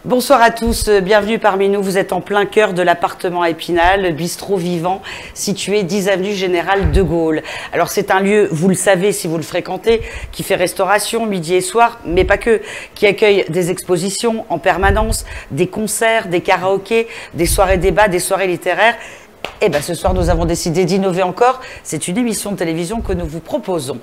Bonsoir à tous, bienvenue parmi nous. Vous êtes en plein cœur de l'appartement Épinal, bistrot vivant, situé 10 avenue Général de Gaulle. Alors c'est un lieu, vous le savez si vous le fréquentez, qui fait restauration midi et soir, mais pas que, qui accueille des expositions en permanence, des concerts, des karaokés, des soirées débats, des soirées littéraires. Et bien ce soir nous avons décidé d'innover encore. C'est une émission de télévision que nous vous proposons.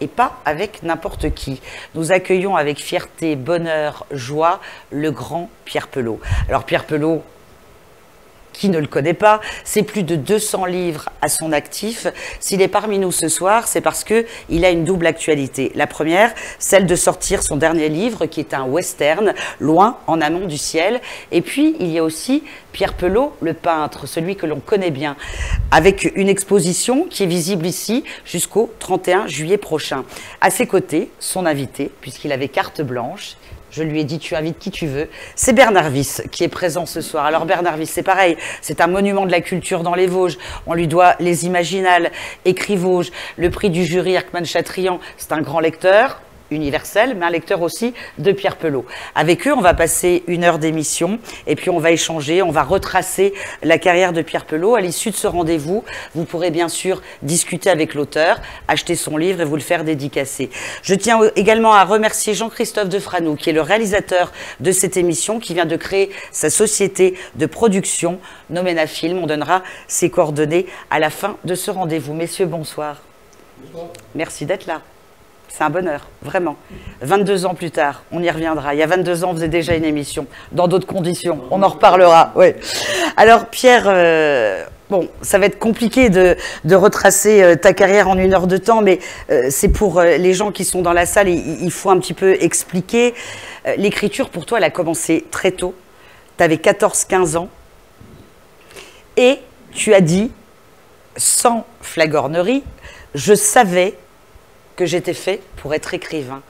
Et pas avec n'importe qui. Nous accueillons avec fierté, bonheur, joie, le grand Pierre Pelot. Alors Pierre Pelot, qui ne le connaît pas, c'est plus de 200 livres à son actif. S'il est parmi nous ce soir, c'est parce qu'il a une double actualité. La première, celle de sortir son dernier livre, qui est un western, Loin en amont du ciel. Et puis, il y a aussi Pierre Pelot, le peintre, celui que l'on connaît bien, avec une exposition qui est visible ici jusqu'au 31 juillet prochain. À ses côtés, son invité, puisqu'il avait carte blanche. Je lui ai dit, tu invites qui tu veux. C'est Bernard Wyss qui est présent ce soir. Alors Bernard Wyss, c'est pareil, c'est un monument de la culture dans les Vosges. On lui doit les Imaginales, Écrits Vosges, le prix du jury Erckmann-Chatrian. C'est un grand lecteur, universel, mais un lecteur aussi de Pierre Pelot. Avec eux, on va passer 1 heure d'émission et puis on va échanger, on va retracer la carrière de Pierre Pelot. À l'issue de ce rendez-vous, vous pourrez bien sûr discuter avec l'auteur, acheter son livre et vous le faire dédicacer. Je tiens également à remercier Jean-Christophe Defranou, qui est le réalisateur de cette émission, qui vient de créer sa société de production, Nomena Film. On donnera ses coordonnées à la fin de ce rendez-vous. Messieurs, bonsoir. Bonsoir. Merci d'être là. C'est un bonheur, vraiment. 22 ans plus tard, on y reviendra. Il y a 22 ans, on faisait déjà une émission, dans d'autres conditions. On en reparlera. Ouais. Alors, Pierre, bon, ça va être compliqué de retracer ta carrière en 1 heure de temps, mais c'est pour les gens qui sont dans la salle, il faut un petit peu expliquer. L'écriture, pour toi, elle a commencé très tôt. Tu avais 14-15 ans. Et tu as dit, sans flagornerie, je savais que j'étais fait pour être écrivain.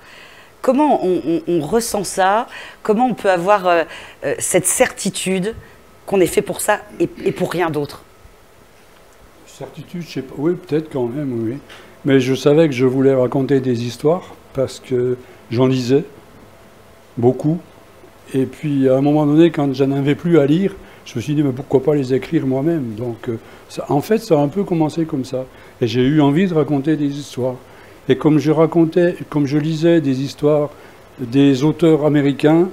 Comment on ressent ça? Comment on peut avoir cette certitude qu'on est fait pour ça et pour rien d'autre? Certitude, je sais pas. Oui, peut-être quand même, oui. Mais je savais que je voulais raconter des histoires parce que j'en lisais beaucoup. Et puis, à un moment donné, quand je n'avais plus à lire, je me suis dit, mais pourquoi pas les écrire moi-même? Donc, en fait, ça a un peu commencé comme ça. Et j'ai eu envie de raconter des histoires. Et comme je lisais des histoires des auteurs américains,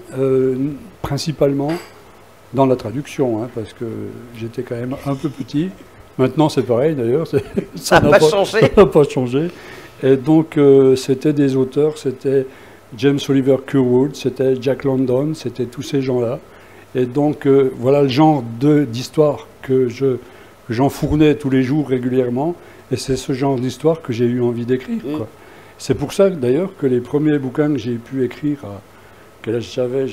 principalement dans la traduction, hein, parce que j'étais quand même un peu petit. Maintenant, c'est pareil d'ailleurs. Ça n'a pas changé. Ça n'a pas changé. Et donc, c'était des auteurs, c'était James Oliver Curwood, c'était Jack London, c'était tous ces gens-là. Et donc, voilà le genre d'histoire que j'enfournais tous les jours régulièrement. Et c'est ce genre d'histoire que j'ai eu envie d'écrire. C'est pour ça, d'ailleurs, que les premiers bouquins que j'ai pu écrire, à quel âge j'avais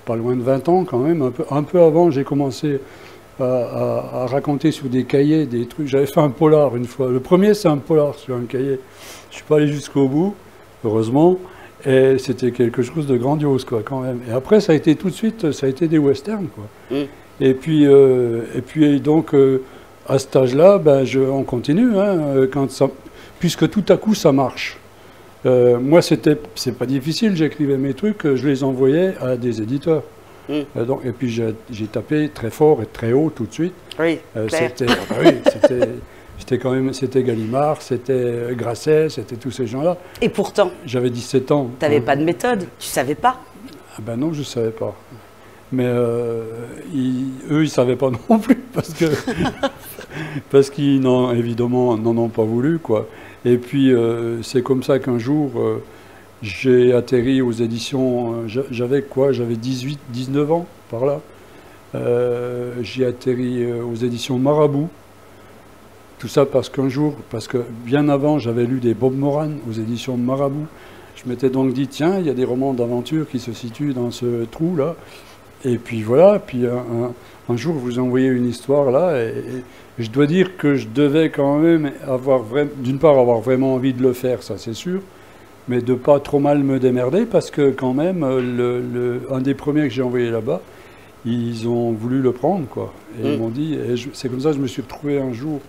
pas loin de 20 ans quand même. Un peu avant, j'ai commencé à raconter sur des cahiers, des trucs. J'avais fait un polar une fois. Le premier, c'est un polar sur un cahier. Je ne suis pas allé jusqu'au bout, heureusement. Et c'était quelque chose de grandiose, quoi, quand même. Et après, ça a été tout de suite, ça a été des westerns, quoi. Et puis donc... à cet âge-là, ben, on continue, hein, puisque tout à coup ça marche. Moi, c'est pas difficile, j'écrivais mes trucs, je les envoyais à des éditeurs. Donc, et puis j'ai tapé très fort et très haut tout de suite. Oui, c'était Gallimard, c'était Grasset, c'était tous ces gens-là. Et pourtant, j'avais 17 ans. Tu n'avais pas de méthode, tu savais pas? Ah ben non, je ne savais pas. Mais eux, ils ne savaient pas non plus, parce qu'ils, évidemment, n'en ont pas voulu, quoi. Et puis, c'est comme ça qu'un jour, j'ai atterri aux éditions, j'avais 18, 19 ans, par là. J'ai atterri aux éditions Marabout. Tout ça parce qu'un jour, parce que bien avant, j'avais lu des Bob Moran aux éditions Marabout. Je m'étais donc dit, tiens, il y a des romans d'aventure qui se situent dans ce trou-là. Et puis voilà, puis un jour vous envoyez une histoire là, et je dois dire que je devais quand même d'une part avoir vraiment envie de le faire, ça c'est sûr, mais de pas trop mal me démerder, parce que quand même, un des premiers que j'ai envoyé là-bas, ils ont voulu le prendre, quoi. Et ils m'ont dit, et c'est comme ça que je me suis retrouvé un jour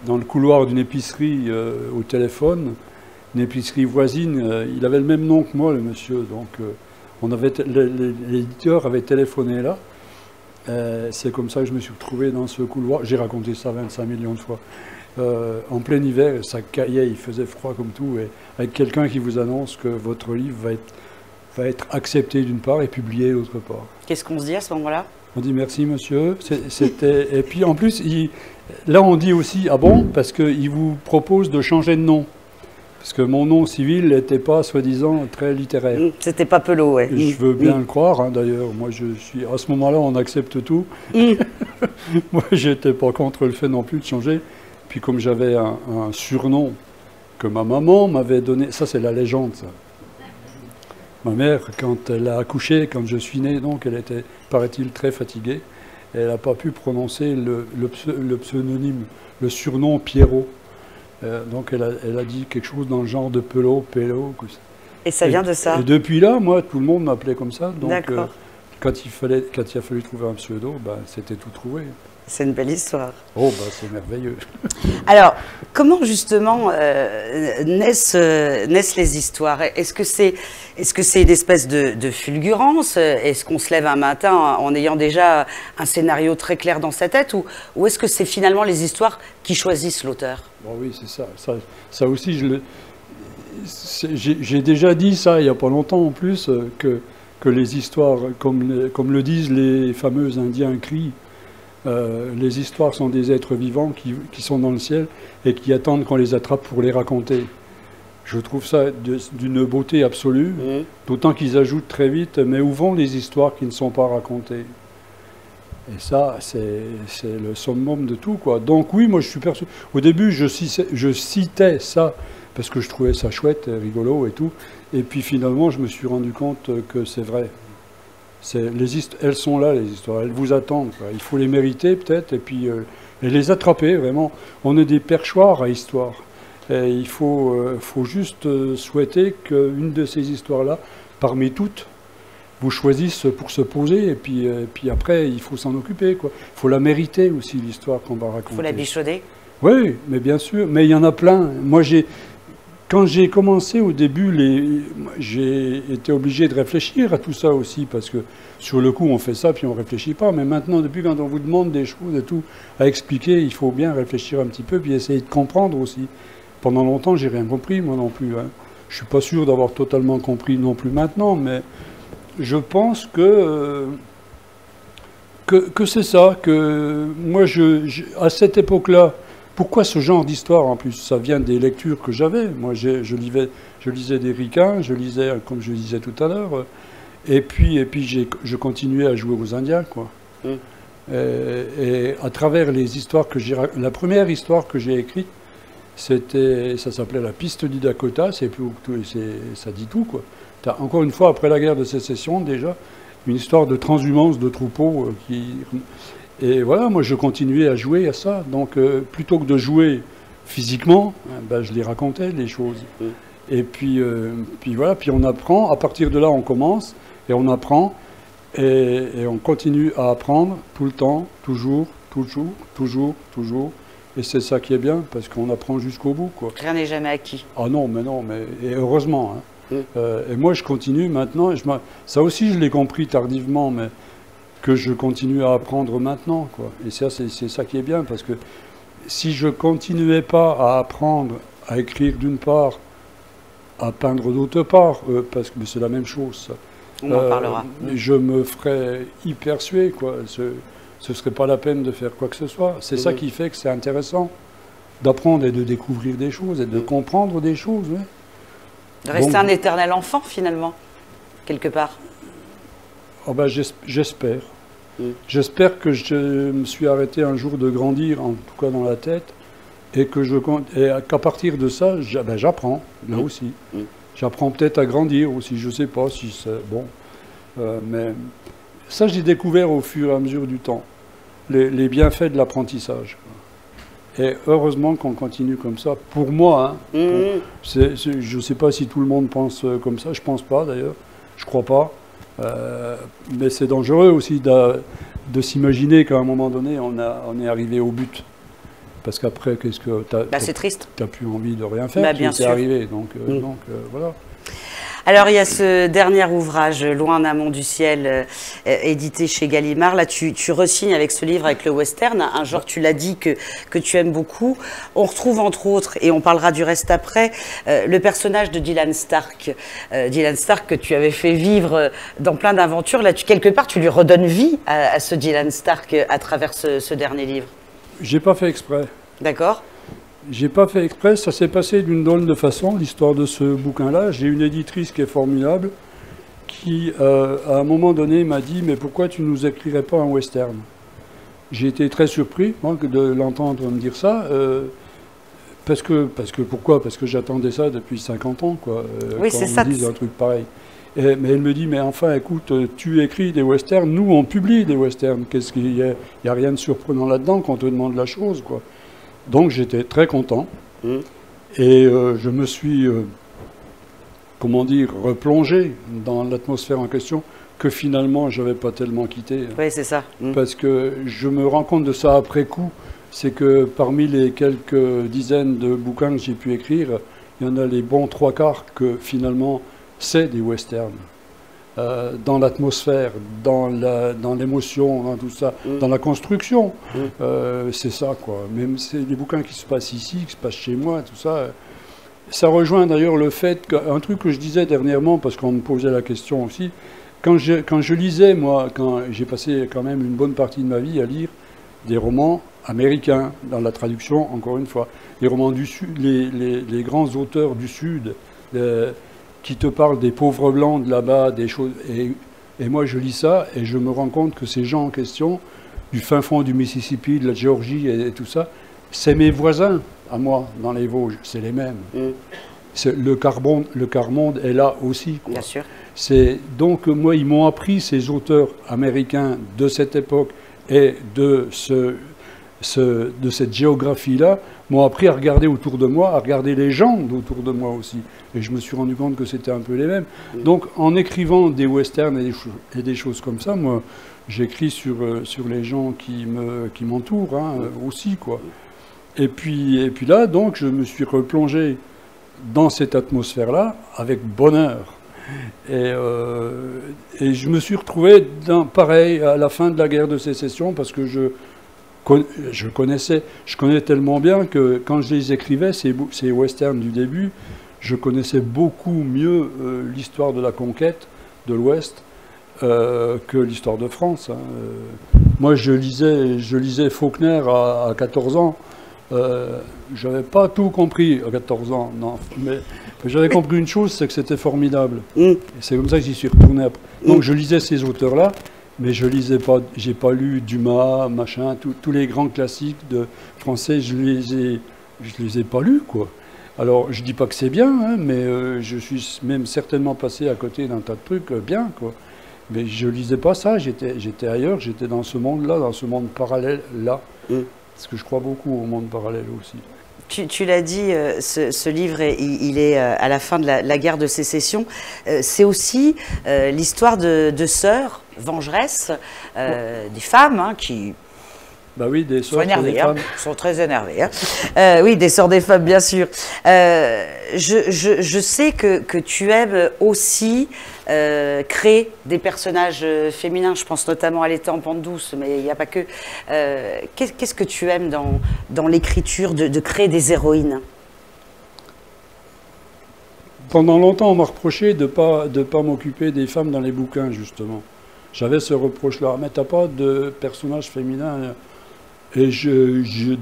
dans le couloir d'une épicerie au téléphone, une épicerie voisine, il avait le même nom que moi, le monsieur, donc... L'éditeur avait téléphoné là. C'est comme ça que je me suis retrouvé dans ce couloir. J'ai raconté ça 25 millions de fois. En plein hiver, ça caillait, il faisait froid comme tout, et avec quelqu'un qui vous annonce que votre livre va être accepté d'une part et publié d'autre part. Qu'est-ce qu'on se dit à ce moment-là? On dit merci monsieur. Et puis en plus, là on dit aussi ah bon, parce qu'il vous propose de changer de nom. Parce que mon nom civil n'était pas, soi-disant, très littéraire. C'était pas Pelot, ouais. Je veux bien le croire, hein, d'ailleurs. Moi, à ce moment-là, on accepte tout. Moi, j'étais pas contre le fait non plus de changer. Puis comme j'avais un surnom que ma maman m'avait donné, ça c'est la légende, ça. Ma mère, quand elle a accouché, quand je suis né, donc, elle était, paraît-il, très fatiguée. Et elle n'a pas pu prononcer le pseudonyme, le surnom Pierrot. Donc elle a dit quelque chose dans le genre de Pelot. Et ça vient de ça. Et depuis là, moi, tout le monde m'appelait comme ça. Donc quand il a fallu trouver un pseudo, ben, c'était tout trouvé. C'est une belle histoire. Oh, ben, c'est merveilleux. Alors, comment justement naissent les histoires? Est-ce que c'est une espèce de fulgurance? Est-ce qu'on se lève un matin en ayant déjà un scénario très clair dans sa tête? Ou est-ce que c'est finalement les histoires qui choisissent l'auteur? Bon, oui, c'est ça. Ça aussi, j'ai déjà dit ça il n'y a pas longtemps en plus, que les histoires, comme le disent les fameux Indiens Cris, les histoires sont des êtres vivants qui sont dans le ciel et qui attendent qu'on les attrape pour les raconter. Je trouve ça d'une beauté absolue, d'autant qu'ils ajoutent très vite, mais où vont les histoires qui ne sont pas racontées? Et ça, c'est le summum de tout, quoi. Donc oui, moi je suis persuadé. Au début, je citais ça parce que je trouvais ça chouette, rigolo et tout. Et puis finalement, je me suis rendu compte que c'est vrai. Elles sont là, les histoires. Elles vous attendent, quoi. Il faut les mériter peut-être et puis et les attraper, vraiment. On est des perchoirs à histoire. Et il faut juste souhaiter qu'une de ces histoires-là, parmi toutes, vous choisissent pour se poser, et puis après, il faut s'en occuper, quoi. Il faut la mériter aussi, l'histoire qu'on va raconter. Il faut la bichonner? Oui, mais bien sûr. Mais il y en a plein. Moi, quand j'ai commencé au début, j'ai été obligé de réfléchir à tout ça aussi, parce que sur le coup, on fait ça, puis on ne réfléchit pas. Mais maintenant, depuis quand on vous demande des choses et tout à expliquer, il faut bien réfléchir un petit peu, puis essayer de comprendre aussi. Pendant longtemps, j'ai rien compris, moi non plus. Hein. Je ne suis pas sûr d'avoir totalement compris non plus maintenant, mais je pense que c'est ça, que moi, à cette époque-là, pourquoi ce genre d'histoire en plus? Ça vient des lectures que j'avais. Moi, je lisais des ricains, je lisais, comme je disais tout à l'heure, et puis je continuais à jouer aux Indiens, quoi. Et à travers les histoires la première histoire que j'ai écrite, ça s'appelait La Piste du Dakota, ça dit tout, quoi. Encore une fois, après la guerre de sécession, déjà, une histoire de transhumance de troupeaux Et voilà, moi je continuais à jouer à ça. Donc plutôt que de jouer physiquement, ben, je les racontais, les choses. Et puis voilà, puis on apprend. À partir de là, on commence et on apprend. Et on continue à apprendre tout le temps, toujours. Et c'est ça qui est bien, parce qu'on apprend jusqu'au bout, quoi. Rien n'est jamais acquis. Ah non, et heureusement. Hein. Et moi, je continue maintenant. Ça aussi, je l'ai compris tardivement, mais que je continue à apprendre maintenant, quoi. Et ça, c'est ça qui est bien, parce que si je continuais pas à apprendre à écrire d'une part, à peindre d'autre part, parce que c'est la même chose, ça. On en parlera. Je me ferais hyper suer, quoi. Ce serait pas la peine de faire quoi que ce soit. C'est ça qui fait que c'est intéressant d'apprendre et de découvrir des choses et de comprendre des choses. Ouais. De rester un éternel enfant, finalement, quelque part. Oh ben, j'espère. J'espère que je me suis arrêté un jour de grandir, en tout cas dans la tête, et qu'à partir de ça, j'apprends, là aussi. J'apprends peut-être à grandir aussi, je ne sais pas si c'est bon. Mais ça, j'ai découvert au fur et à mesure du temps, les bienfaits de l'apprentissage. Et heureusement qu'on continue comme ça. Pour moi, hein, je ne sais pas si tout le monde pense comme ça, je ne pense pas d'ailleurs, je ne crois pas. Mais c'est dangereux aussi de s'imaginer qu'à un moment donné, on est arrivé au but. Parce qu'après, qu'est-ce que c'est triste. Tu n'as plus envie de rien faire, bien sûr. arrivé. Donc, voilà. Alors, il y a ce dernier ouvrage, Loin en amont du ciel, édité chez Gallimard. Là, tu re-signes avec ce livre, avec le western, un genre, tu l'as dit, que tu aimes beaucoup. On retrouve, entre autres, et on parlera du reste après, le personnage de Dylan Stark. Dylan Stark, que tu avais fait vivre dans plein d'aventures. Là, quelque part, tu lui redonnes vie à ce Dylan Stark à travers ce dernier livre. J'ai pas fait exprès. D'accord. J'ai pas fait exprès, ça s'est passé d'une drôle de façon, l'histoire de ce bouquin-là. J'ai une éditrice qui est formidable, qui, à un moment donné, m'a dit « Mais pourquoi tu ne nous écrirais pas un western ?» J'ai été très surpris, moi, de l'entendre me dire ça. Pourquoi? Parce que j'attendais ça depuis 50 ans, quoi. Oui, quand c'est on ça. me dise un truc pareil. Mais elle me dit « Mais enfin, écoute, tu écris des westerns, nous, on publie des westerns. Qu'est-ce qu'il y a? Il n'y a rien de surprenant là-dedans quand on te demande la chose, quoi. » Donc j'étais très content et je me suis, comment dire, replongé dans l'atmosphère en question que finalement je n'avais pas tellement quitté. Oui, c'est ça. Parce que je me rends compte de ça après coup, c'est que parmi les quelques dizaines de bouquins que j'ai pu écrire, il y en a les bons 3/4 que finalement c'est des westerns. Dans l'atmosphère, dans l'émotion, dans tout ça, dans la construction. C'est ça, quoi. Même c'est des bouquins qui se passent ici, qui se passent chez moi, tout ça. Ça rejoint d'ailleurs le fait qu'un truc que je disais dernièrement, parce qu'on me posait la question aussi, quand je lisais, moi, quand j'ai passé quand même une bonne partie de ma vie à lire des romans américains, dans la traduction, encore une fois, les romans du Sud, les grands auteurs du Sud, qui te parlent des pauvres blancs de là-bas, des choses. Et moi, je lis ça et je me rends compte que ces gens en question, du fin fond du Mississippi, de la Géorgie et tout ça, c'est mes voisins à moi, dans les Vosges, c'est les mêmes. Le quart monde est là aussi, quoi. Bien sûr. Donc, moi, ils m'ont appris, ces auteurs américains de cette époque et de cette géographie-là, m'ont appris à regarder autour de moi, à regarder les gens autour de moi aussi. Et je me suis rendu compte que c'était un peu les mêmes. Donc, en écrivant des westerns et des choses comme ça, moi, j'écris sur les gens qui m'entourent, hein, aussi, quoi. Et puis là, donc, je me suis replongé dans cette atmosphère-là avec bonheur. Et je me suis retrouvé pareil à la fin de la guerre de sécession, parce que je connais tellement bien que quand je les écrivais, ces westerns du début, je connaissais beaucoup mieux l'histoire de la conquête de l'Ouest que l'histoire de France, hein. Moi, je lisais Faulkner à 14 ans. J'avais pas tout compris à 14 ans, non. Mais j'avais compris une chose, c'est que c'était formidable. Et c'est comme ça que j'y suis retourné après. Donc je lisais ces auteurs-là, mais je lisais pas, j'ai pas lu Dumas, machin, tous les grands classiques de français, je les ai pas lus, quoi. Alors je dis pas que c'est bien, hein, mais je suis même certainement passé à côté d'un tas de trucs bien, quoi. Mais je lisais pas ça, j'étais ailleurs, j'étais dans ce monde-là, dans ce monde parallèle-là. Parce que je crois beaucoup au monde parallèle aussi. Tu l'as dit, ce livre, il est à la fin de la guerre de sécession. C'est aussi l'histoire de sœurs vengeresses, des femmes, hein, qui... Bah oui, des sœurs, sont énervées, des femmes. Sont très énervées. Hein. Oui, des sœurs des femmes, bien sûr. Je sais que tu aimes aussi créer des personnages féminins. Je pense notamment à L'été en pente douce, mais il n'y a pas que. Qu'est-ce que tu aimes dans l'écriture de créer des héroïnes? Pendant longtemps, on m'a reproché de pas m'occuper des femmes dans les bouquins, justement. J'avais ce reproche-là. Mais t'as pas de personnages féminins. Et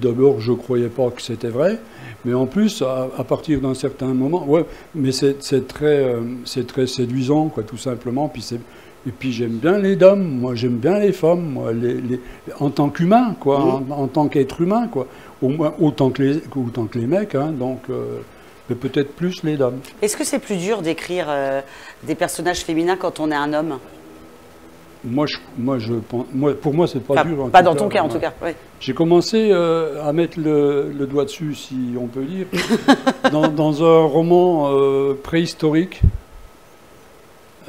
d'abord, je ne croyais pas que c'était vrai, mais en plus, à partir d'un certain moment, ouais, mais c'est très séduisant, quoi, tout simplement. Et puis j'aime bien les dames, moi j'aime bien les femmes, moi, en tant qu'humain, quoi, en tant qu'être humain, quoi, au moins autant que les mecs, hein, donc, mais peut-être plus les dames. Est-ce que c'est plus dur d'écrire des personnages féminins quand on est un homme? Pour moi, c'est pas dur. Pas dans ton cas, en tout cas. Oui. J'ai commencé à mettre le doigt dessus, si on peut dire, dans un roman préhistorique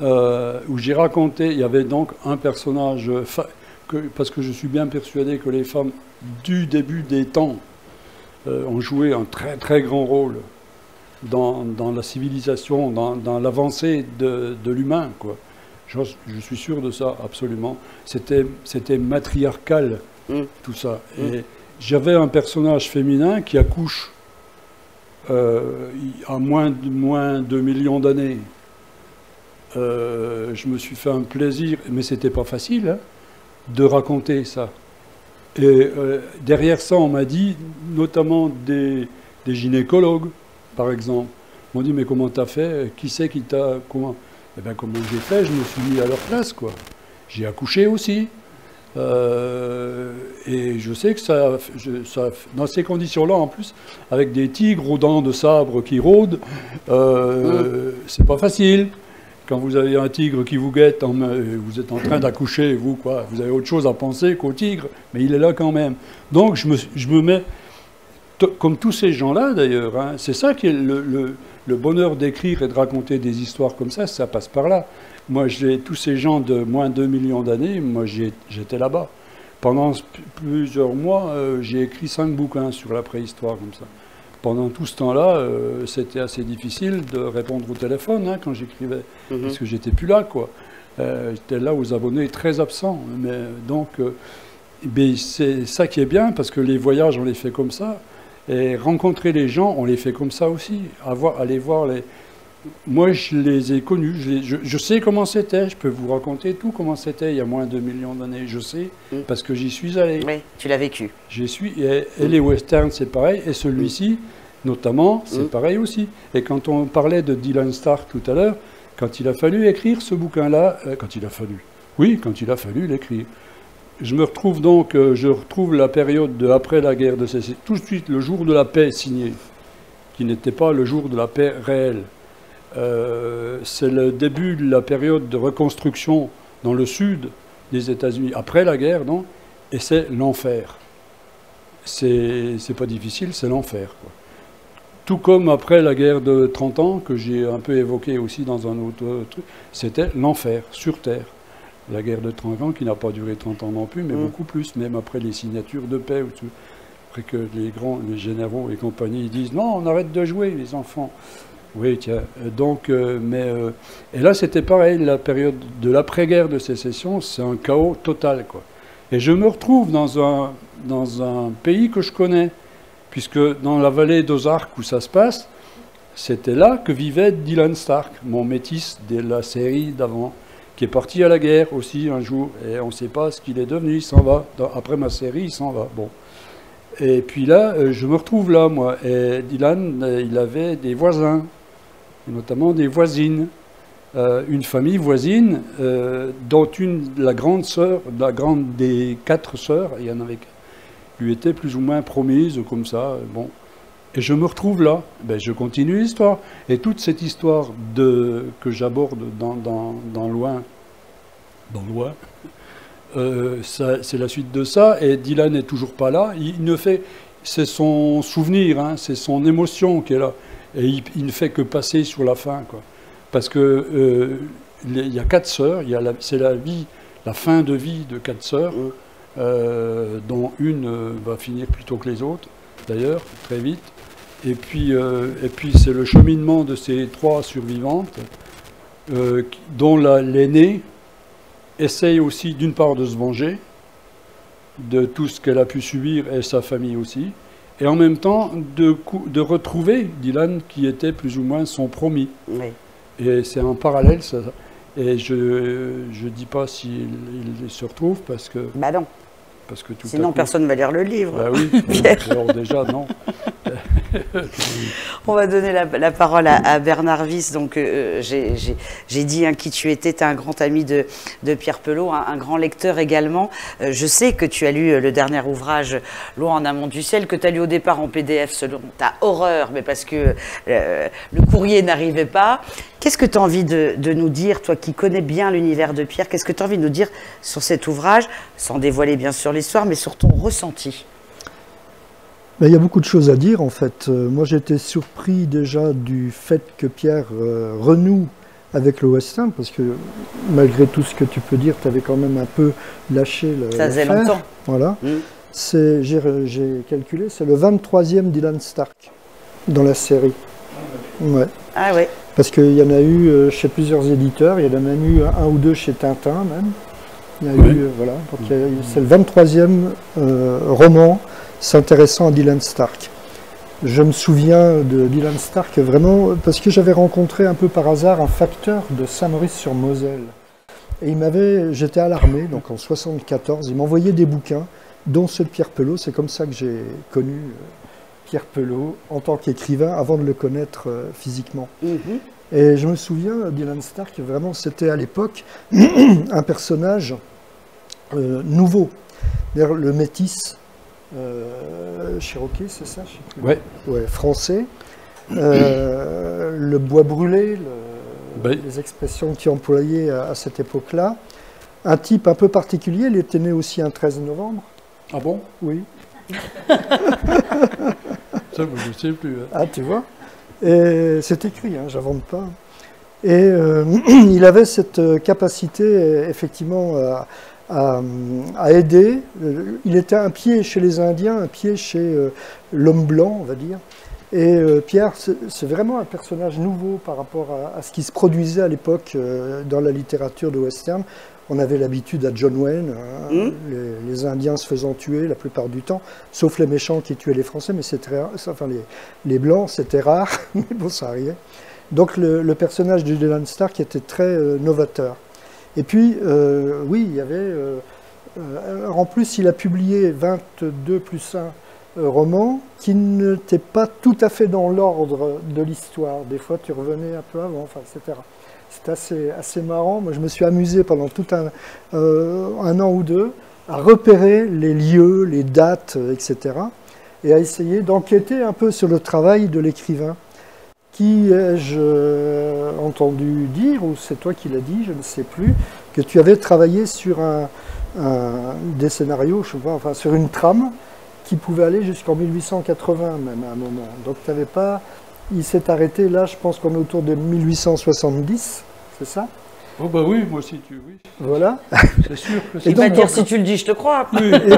où j'ai raconté, il y avait donc un personnage, parce que je suis bien persuadé que les femmes, du début des temps, ont joué un très très grand rôle dans la civilisation, dans l'avancée de l'humain, quoi. Je suis sûr de ça, absolument. C'était matriarcal, tout ça. Et j'avais un personnage féminin qui accouche à moins de millions d'années. Je me suis fait un plaisir, mais c'était pas facile, hein, de raconter ça. Et derrière ça, on m'a dit, notamment des gynécologues, par exemple, m'ont dit, mais comment t'as fait? Qui c'est qui t'a... Comment... Eh bien, comment j'ai fait? Je me suis mis à leur place, quoi. J'ai accouché aussi. Et je sais que ça, dans ces conditions-là, en plus, avec des tigres aux dents de sabre qui rôdent, c'est pas facile. Quand vous avez un tigre qui vous guette, vous êtes en train d'accoucher, vous, quoi. Vous avez autre chose à penser qu'au tigre, mais il est là quand même. Donc, je me mets, comme tous ces gens-là, d'ailleurs, hein, c'est ça qui est le bonheur d'écrire et de raconter des histoires comme ça passe par là. Moi, tous ces gens de moins de 2 millions d'années, moi, j'étais là-bas. Pendant plusieurs mois, j'ai écrit 5 bouquins sur la préhistoire, comme ça. Pendant tout ce temps-là, c'était assez difficile de répondre au téléphone, hein, quand j'écrivais, parce que j'étais plus là, quoi. J'étais là aux abonnés très absents. Mais donc, c'est ça qui est bien, parce que les voyages, on les fait comme ça. Et rencontrer les gens, on les fait comme ça aussi. Aller voir les... Moi, je les ai connus. Je sais comment c'était. Je peux vous raconter tout comment c'était il y a moins de 2 millions d'années. Je sais, parce que j'y suis allé. Oui, tu l'as vécu. J'y suis. Et les westerns, c'est pareil. Et celui-ci, notamment, c'est pareil aussi. Et quand on parlait de Dylan Stark tout à l'heure, quand il a fallu écrire ce bouquin-là, quand il a fallu l'écrire. Je me retrouve donc, je retrouve la période après la guerre de Sécession, tout de suite le jour de la paix signé, qui n'était pas le jour de la paix réelle. C'est le début de la période de reconstruction dans le sud des États-Unis, après la guerre, non? Et c'est l'enfer. C'est pas difficile, c'est l'enfer, quoi. Tout comme après la guerre de 30 ans, que j'ai un peu évoqué aussi dans un autre truc, c'était l'enfer sur Terre. La guerre de 30 ans, qui n'a pas duré 30 ans non plus, mais beaucoup plus, même après les signatures de paix, après que les généraux et compagnie disent « Non, on arrête de jouer, les enfants ». Oui, tiens, donc, et là c'était pareil, la période de l'après-guerre de Sécession, c'est un chaos total, quoi. Et je me retrouve dans un pays que je connais, puisque dans la vallée d'Ozark où ça se passe, c'était là que vivait Dylan Stark, mon métis de la série d'avant, qui est parti à la guerre aussi un jour, et on ne sait pas ce qu'il est devenu, il s'en va. Après ma série, il s'en va. Bon. Et puis là, je me retrouve là, moi. Et Dylan, il avait des voisins, notamment des voisines. Une famille voisine, dont la grande sœur, la grande des 4 sœurs, il y en avait, lui était plus ou moins promise, comme ça. Bon. Et je me retrouve là. Ben, je continue l'histoire. Et toute cette histoire que j'aborde dans Loin, c'est la suite de ça. Et Dylan n'est toujours pas là. C'est son souvenir, hein, c'est son émotion qui est là. Et il ne fait que passer sur la fin, quoi. Parce que il y a 4 sœurs. C'est la fin de vie de 4 sœurs, dont une va finir plus tôt que les autres, d'ailleurs, très vite. Et puis c'est le cheminement de ces 3 survivantes, dont l'aînée essaye aussi d'une part de se venger de tout ce qu'elle a pu subir, et sa famille aussi, et en même temps de retrouver Dylan, qui était plus ou moins son promis. Oui. Et c'est en parallèle, ça. Et je ne dis pas s'il se retrouve, parce que... Bah non. Parce que sinon, personne ne va lire le livre. Bah oui, alors déjà, non. On va donner la parole à Bernard Wyss. Donc, j'ai dit qui tu étais. Tu es un grand ami de Pierre Pelot, un grand lecteur également. Je sais que tu as lu le dernier ouvrage, Loin en amont du ciel, que tu as lu au départ en PDF selon ta horreur, mais parce que le courrier n'arrivait pas. Qu'est-ce que tu as envie de nous dire, toi qui connais bien l'univers de Pierre, qu'est-ce que tu as envie de nous dire sur cet ouvrage, sans dévoiler bien sûr l'histoire, mais sur ton ressenti? Il y a beaucoup de choses à dire, en fait. Moi, j'étais surpris déjà du fait que Pierre renoue avec le western, parce que malgré tout ce que tu peux dire, tu avais quand même un peu lâché le Ça faisait longtemps. Voilà. J'ai calculé, c'est le 23e Dylan Stark dans la série. Ouais. Ah ouais. Parce qu'il y en a eu chez plusieurs éditeurs, il y en a même eu un ou deux chez Tintin même. Il y a eu, voilà, c'est le 23e roman s'intéressant à Dylan Stark. Je me souviens de Dylan Stark vraiment parce que j'avais rencontré un peu par hasard un facteur de Saint-Maurice-sur-Moselle. Et j'étais à l'armée, donc en 1974, il m'envoyait des bouquins, dont ceux de Pierre Pelot. C'est comme ça que j'ai connu Pierre Pelot en tant qu'écrivain, avant de le connaître physiquement. Et je me souviens, Dylan Stark, vraiment, c'était à l'époque un personnage nouveau. D'ailleurs, le métis Cherokee, c'est ça? Oui. Ouais, français. Le bois brûlé, les expressions qu'il employait à cette époque-là. Un type un peu particulier, il était né aussi un 13 novembre. Ah bon? Oui. Ça, je ne sais plus. Hein. Ah, tu vois? Et c'est écrit, hein, j'invente pas. Et il avait cette capacité, effectivement, à aider. Il était un pied chez les Indiens, un pied chez l'homme blanc, on va dire. Et Pierre, c'est vraiment un personnage nouveau par rapport à ce qui se produisait à l'époque dans la littérature de western. On avait l'habitude à John Wayne, hein, les Indiens se faisant tuer la plupart du temps, sauf les méchants qui tuaient les Français, mais c'était enfin les Blancs, c'était rare, mais bon, ça arrivait. Donc le personnage de Dylan Stark était très novateur. Et puis, oui, il y avait... en plus, il a publié 22 plus 1 romans qui n'étaient pas tout à fait dans l'ordre de l'histoire. Des fois, tu revenais un peu avant, enfin, etc. C'était assez marrant. Moi, je me suis amusé pendant tout un an ou deux à repérer les lieux, les dates, etc. et à essayer d'enquêter un peu sur le travail de l'écrivain. Qui ai-je entendu dire, ou c'est toi qui l'as dit, je ne sais plus, que tu avais travaillé sur des scénarios, je sais pas, enfin sur une trame qui pouvait aller jusqu'en 1880 même à un moment. Donc tu n'avais pas... Il s'est arrêté là, je pense qu'on est autour de 1870, c'est ça? Oh bah oui, moi aussi, oui. Voilà. C'est sûr que Il va dire si tu le dis, je te crois. Oui. Et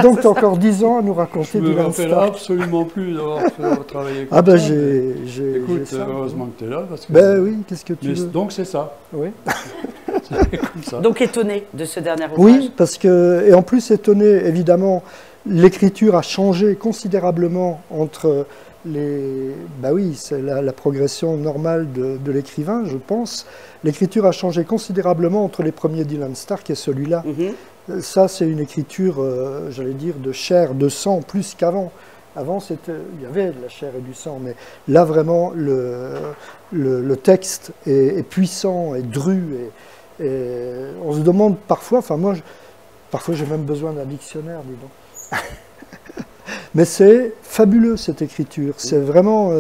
donc tu as encore 10 ans à nous raconter Dylan Stark. Je me rappelle absolument plus d'avoir travaillé comme ça. Ah bah écoute, heureusement que tu es là. Parce que ben oui, qu'est-ce que tu veux. Donc c'est ça. Oui. C'est comme ça. Donc étonné de ce dernier ouvrage. Oui, parce que, et en plus étonné, évidemment, l'écriture a changé considérablement entre les... Bah oui, c'est la progression normale de l'écrivain, je pense. L'écriture a changé considérablement entre les premiers Dylan Stark et celui-là. Ça, c'est une écriture, j'allais dire, de chair, de sang, plus qu'avant. Avant, il y avait de la chair et du sang, mais là, vraiment, le texte est puissant, est dru, et on se demande parfois, enfin moi, parfois j'ai même besoin d'un dictionnaire, dis donc. Mais c'est fabuleux, cette écriture. C'est vraiment...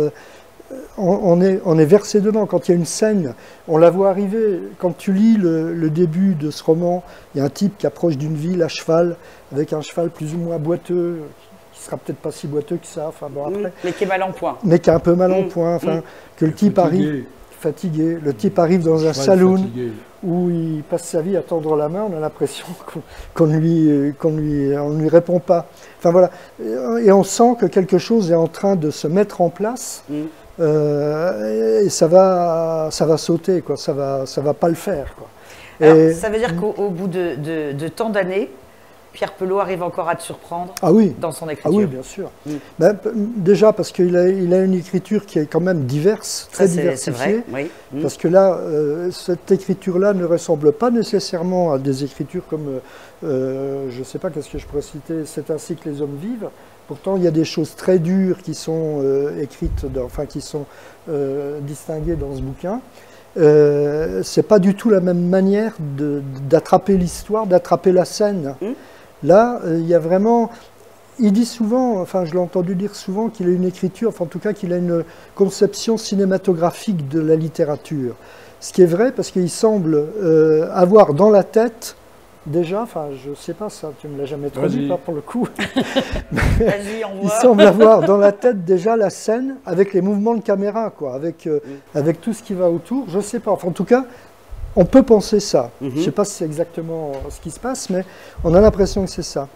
on est versé dedans. Quand il y a une scène, on la voit arriver. Quand tu lis le début de ce roman, il y a un type qui approche d'une ville à cheval, avec un cheval plus ou moins boiteux, qui sera peut-être pas si boiteux que ça. Enfin, bon, après, mais qui est mal en point. Mais qui est un peu mal en point. Enfin, que le type arrive... Fatigué. Le type arrive dans un saloon où il passe sa vie à tendre la main. On a l'impression qu'on ne lui répond pas. Enfin voilà. Et on sent que quelque chose est en train de se mettre en place. Et ça va sauter, quoi. Ça va pas le faire, quoi. Alors, ça veut dire qu'au bout de tant d'années, Pierre Pelot arrive encore à te surprendre dans son écriture. Ah oui, bien sûr. Ben, déjà parce qu'il a une écriture qui est quand même diverse, très diversifiée. C'est vrai, oui. Parce que là, cette écriture-là ne ressemble pas nécessairement à des écritures comme, je ne sais pas, qu'est-ce que je pourrais citer, C'est ainsi que les hommes vivent. Pourtant, il y a des choses très dures qui sont écrites, qui sont distinguées dans ce bouquin. C'est pas du tout la même manière d'attraper l'histoire, d'attraper la scène. Là, il y a vraiment... Il dit souvent, enfin je l'ai entendu dire souvent, qu'il a une écriture, enfin en tout cas qu'il a une conception cinématographique de la littérature. Ce qui est vrai parce qu'il semble avoir dans la tête, déjà, enfin je sais pas ça, tu ne me l'as jamais traduit, pas pour le coup. Vas-y, on voit. Il semble avoir dans la tête déjà la scène avec les mouvements de caméra, quoi, avec tout ce qui va autour, je sais pas, enfin en tout cas... On peut penser ça. Je ne sais pas si c'est exactement ce qui se passe, mais on a l'impression que c'est ça.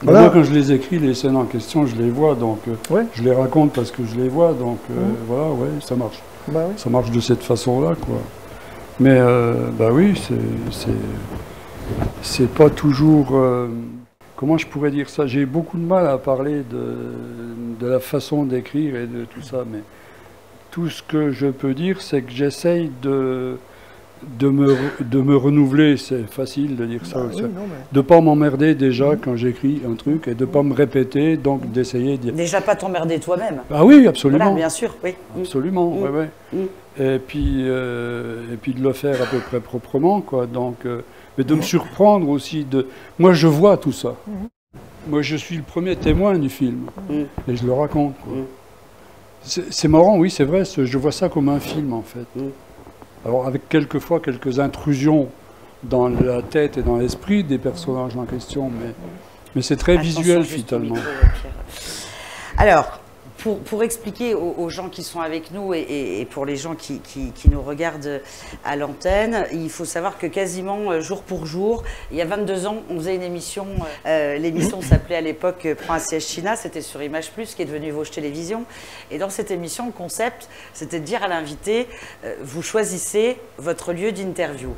Voilà. Moi, quand je les écris, les scènes en question, je les vois, donc Ouais. je les raconte parce que je les vois, donc voilà, ouais, ça marche. Bah oui. Ça marche de cette façon-là, quoi. Mais, bah oui, c'est pas toujours... comment je pourrais dire ça? J'ai beaucoup de mal à parler de la façon d'écrire et de tout ça, mais tout ce que je peux dire, c'est que j'essaye de me renouveler, c'est facile de dire ça, Bah oui, non, mais... de pas m'emmerder déjà quand j'écris un truc et de pas me répéter, donc d'essayer de dire... Déjà pas t'emmerder toi-même. Ah oui, absolument. Voilà, bien sûr, oui. Absolument, ouais, ouais. Et puis de le faire à peu près proprement, quoi. Donc, mais de me surprendre aussi. Moi, je vois tout ça. Moi, je suis le premier témoin du film. Et je le raconte, quoi. C'est marrant, oui, c'est vrai. Je vois ça comme un film, en fait. Alors, avec quelquefois quelques intrusions dans la tête et dans l'esprit des personnages en question, mais c'est très visuel, finalement. Alors, pour expliquer aux gens qui sont avec nous et pour les gens qui nous regardent à l'antenne, il faut savoir que quasiment jour pour jour, il y a 22 ans, on faisait une émission. L'émission s'appelait à l'époque Prends un siège China, c'était sur Image Plus, qui est devenu Vosges Télévisions. Et dans cette émission, le concept, c'était de dire à l'invité, vous choisissez votre lieu d'interview.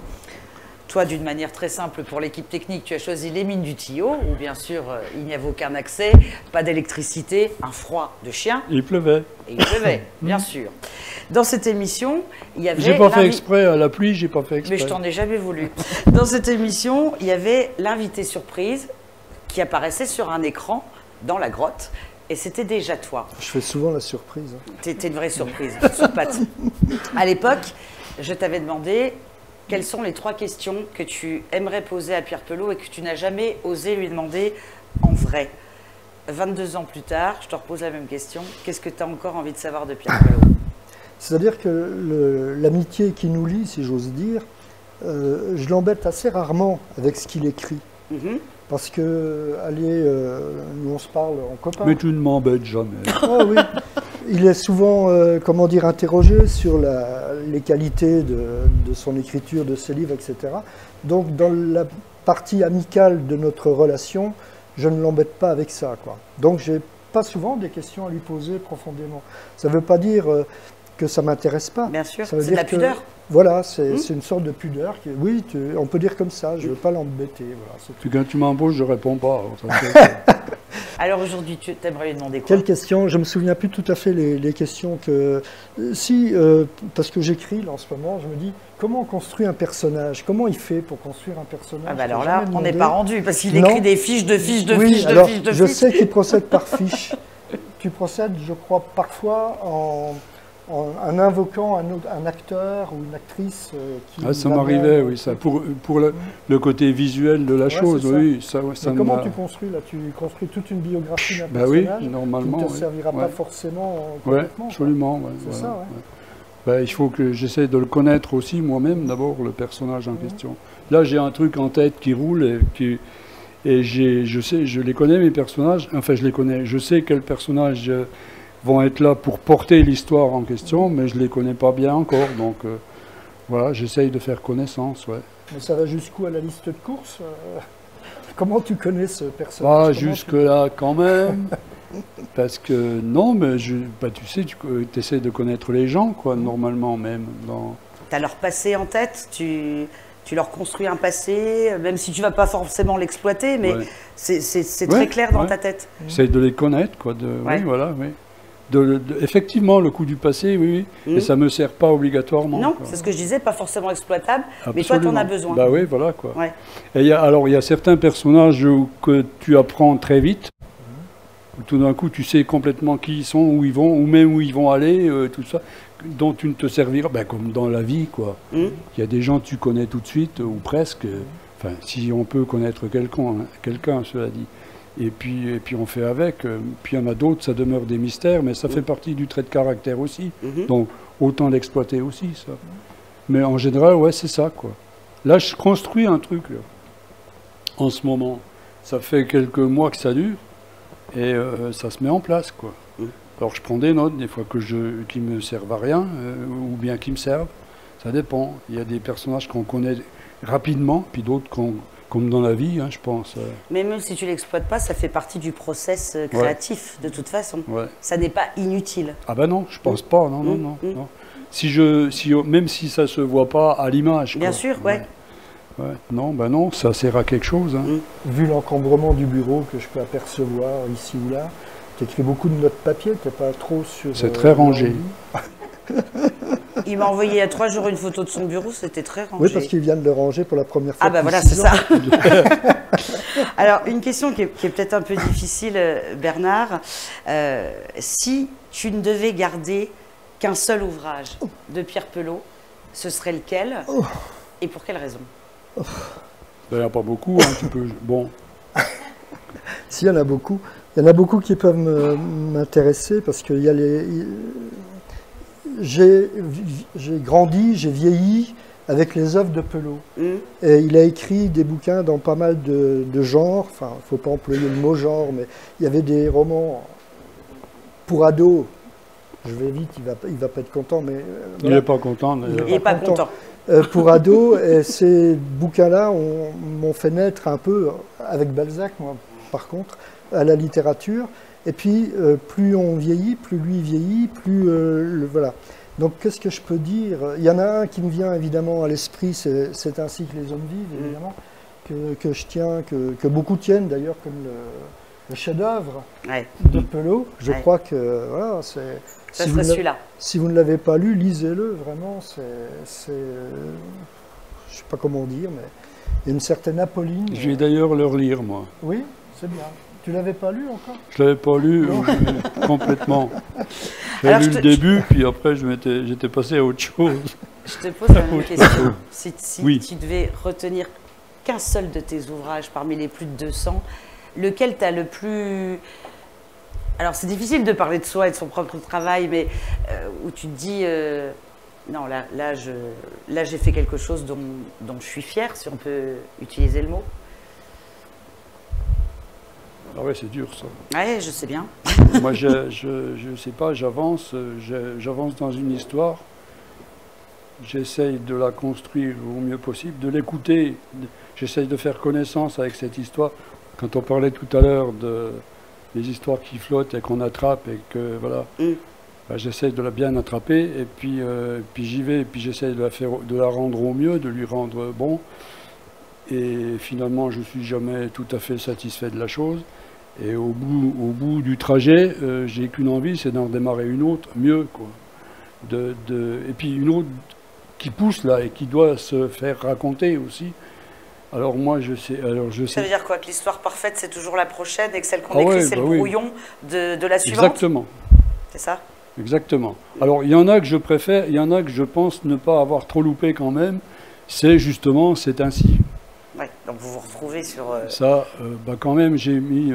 Toi, d'une manière très simple, pour l'équipe technique, tu as choisi les mines du Tillot, où bien sûr, il n'y avait aucun accès, pas d'électricité, un froid de chien. Il pleuvait. Et il pleuvait, bien sûr. Dans cette émission, il y avait... J'ai pas fait exprès, à la pluie, j'ai pas fait exprès. Mais je t'en ai jamais voulu. Dans cette émission, il y avait l'invité surprise qui apparaissait sur un écran dans la grotte. Et c'était déjà toi. Je fais souvent la surprise. T'étais une vraie surprise, sur pattes. À l'époque, je t'avais demandé... Quelles sont les 3 questions que tu aimerais poser à Pierre Pelot et que tu n'as jamais osé lui demander en vrai? 22 ans plus tard, je te repose la même question. Qu'est-ce que tu as encore envie de savoir de Pierre Pelot? C'est-à-dire que l'amitié qui nous lie, si j'ose dire, je l'embête assez rarement avec ce qu'il écrit. Parce que, allez, nous on se parle en copain. Mais tu ne m'embêtes jamais. Oh oui. Il est souvent, comment dire, interrogé sur les qualités de son écriture, de ses livres, etc. Donc, dans la partie amicale de notre relation, je ne l'embête pas avec ça, quoi. Donc, j'ai pas souvent des questions à lui poser profondément. Ça ne veut pas dire que ça m'intéresse pas. Bien sûr, c'est de la pudeur. Voilà, c'est une sorte de pudeur. Oui, on peut dire comme ça, je ne veux pas l'embêter. Voilà, quand tu m'embauches, je ne réponds pas. Alors aujourd'hui, tu aimerais lui demander quoi? Quelle question? Je ne me souviens plus tout à fait les questions que... Si, parce que j'écris là en ce moment, je me dis, comment on construit un personnage? Comment il fait pour construire un personnage? Ah bah alors là, on n'est pas rendu, parce qu'il écrit des fiches de fiches de fiches de fiches de fiches. Je sais qu'il procède par fiches. Tu procèdes, je crois, parfois en invoquant un acteur ou une actrice qui... ça m'arrivait, oui, ça. Pour le côté visuel de la chose, oui. Ça comment tu construis là? Tu construis toute une biographie d'un personnage, oui, normalement, qui ne te servira pas forcément complètement. Oui, absolument. C'est ça, il faut que j'essaie de le connaître aussi moi-même, d'abord, le personnage en question. Là, j'ai un truc en tête qui roule et je les connais, mes personnages. Enfin, je les connais. Je sais quels personnages... vont être là pour porter l'histoire en question, mais je ne les connais pas bien encore, donc voilà, j'essaye de faire connaissance, ouais. Mais ça va jusqu'où à la liste de courses? Comment tu connais ce personnage? Pas jusque-là quand même, parce que non, mais tu sais, tu essaies de connaître les gens, quoi, normalement même. Tu as leur passé en tête, tu leur construis un passé, même si tu ne vas pas forcément l'exploiter, mais c'est très clair dans ta tête. J'essaie de les connaître, quoi, oui, voilà, oui. Effectivement, le coup du passé, oui, et ça ne me sert pas obligatoirement. Non, c'est ce que je disais, pas forcément exploitable, mais toi, tu en as besoin. Bah oui, voilà, quoi. Et il y a certains personnages que tu apprends très vite, où tout d'un coup, tu sais complètement qui ils sont, où ils vont, ou même où ils vont aller, tout ça, dont tu ne te serviras, comme dans la vie, quoi. Il y a des gens que tu connais tout de suite, ou presque, enfin, si on peut connaître quelqu'un, cela dit. Et puis on fait avec. Puis il y en a d'autres, ça demeure des mystères, mais ça fait partie du trait de caractère aussi. Donc autant l'exploiter aussi, ça. Mais en général, ouais, c'est ça, quoi. Là, je construis un truc, là. En ce moment. Ça fait quelques mois que ça dure, et ça se met en place, quoi. Alors je prends des notes, des fois qui me servent à rien, ou bien qui me servent. Ça dépend. Il y a des personnages qu'on connaît rapidement, puis d'autres comme dans la vie, hein, je pense. Mais même si tu l'exploites pas, ça fait partie du process créatif, de toute façon. Ouais. Ça n'est pas inutile. Ah ben non, je pense pas, non, non, non, non. Même si ça se voit pas à l'image. Bien sûr, ouais. Ouais. Non, ben non, ça sert à quelque chose. Hein. Vu l'encombrement du bureau que je peux apercevoir ici ou là, tu écris beaucoup de notes papier, tu n'es pas trop sur... C'est très rangé. Il m'a envoyé il y a 3 jours une photo de son bureau, c'était très rangé. Oui, parce qu'il vient de le ranger pour la première fois. Ah bah voilà, c'est ça. Alors, une question qui est peut-être un peu difficile, Bernard. Si tu ne devais garder qu'un seul ouvrage de Pierre Pelot, ce serait lequel et pour quelle raison? Il n'y en a pas beaucoup, hein, tu peux... Bon. Si, il y en a beaucoup. Il y en a beaucoup qui peuvent m'intéresser parce qu'il y a les... J'ai grandi, j'ai vieilli avec les œuvres de Pelot. Et il a écrit des bouquins dans pas mal de genres. Enfin, il ne faut pas employer le mot genre, mais il y avait des romans pour ados. Je vais vite, il va pas être content, mais... Il n'est pas content. Il n'est pas content. Pour ados, et ces bouquins-là m'ont fait naître un peu, avec Balzac, moi, par contre, à la littérature. Et puis, plus on vieillit, plus lui vieillit, plus... voilà. Donc, qu'est-ce que je peux dire? Il y en a un qui me vient évidemment à l'esprit, c'est ainsi que les hommes vivent, évidemment, que je tiens, que beaucoup tiennent d'ailleurs, comme le chef-d'œuvre de Pelot. Je crois que, voilà, c'est... Ça serait celui-là. Si vous ne l'avez pas lu, lisez-le, vraiment, je ne sais pas comment dire, mais il y a une certaine Apolline. Je vais d'ailleurs le relire, moi. Oui, c'est bien. Tu l'avais pas lu encore? Je l'avais pas lu complètement. J'ai lu le début, puis après j'étais passé à autre chose. Je te pose la même question. Si oui. Tu devais retenir qu'un seul de tes ouvrages parmi les plus de 200, lequel t'as le plus... Alors c'est difficile de parler de soi et de son propre travail, mais où tu te dis, non, là j'ai fait quelque chose dont je suis fier, si on peut utiliser le mot. Ah ouais, c'est dur ça. Ouais, je sais bien. Moi, je sais pas, j'avance dans une histoire, j'essaye de la construire au mieux possible, de l'écouter, j'essaye de faire connaissance avec cette histoire. Quand on parlait tout à l'heure des histoires qui flottent et qu'on attrape et que voilà, ben, j'essaye de la bien attraper et puis j'y vais et puis j'essaye de la rendre au mieux, de lui rendre bon. Et finalement, je suis jamais tout à fait satisfait de la chose. Et au bout du trajet, j'ai qu'une envie, c'est d'en démarrer une autre, mieux, quoi. Et puis une autre qui pousse là et qui doit se faire raconter aussi. Alors moi, je sais. Ça veut dire quoi? Que l'histoire parfaite, c'est toujours la prochaine et que celle qu'on écrit, c'est le brouillon de la suivante? Exactement. C'est ça? Exactement. Alors il y en a que je préfère, il y en a que je pense ne pas avoir trop loupé quand même. C'est justement, c'est ainsi. Ouais, donc vous vous retrouvez sur... Ça, bah quand même, j'ai mis...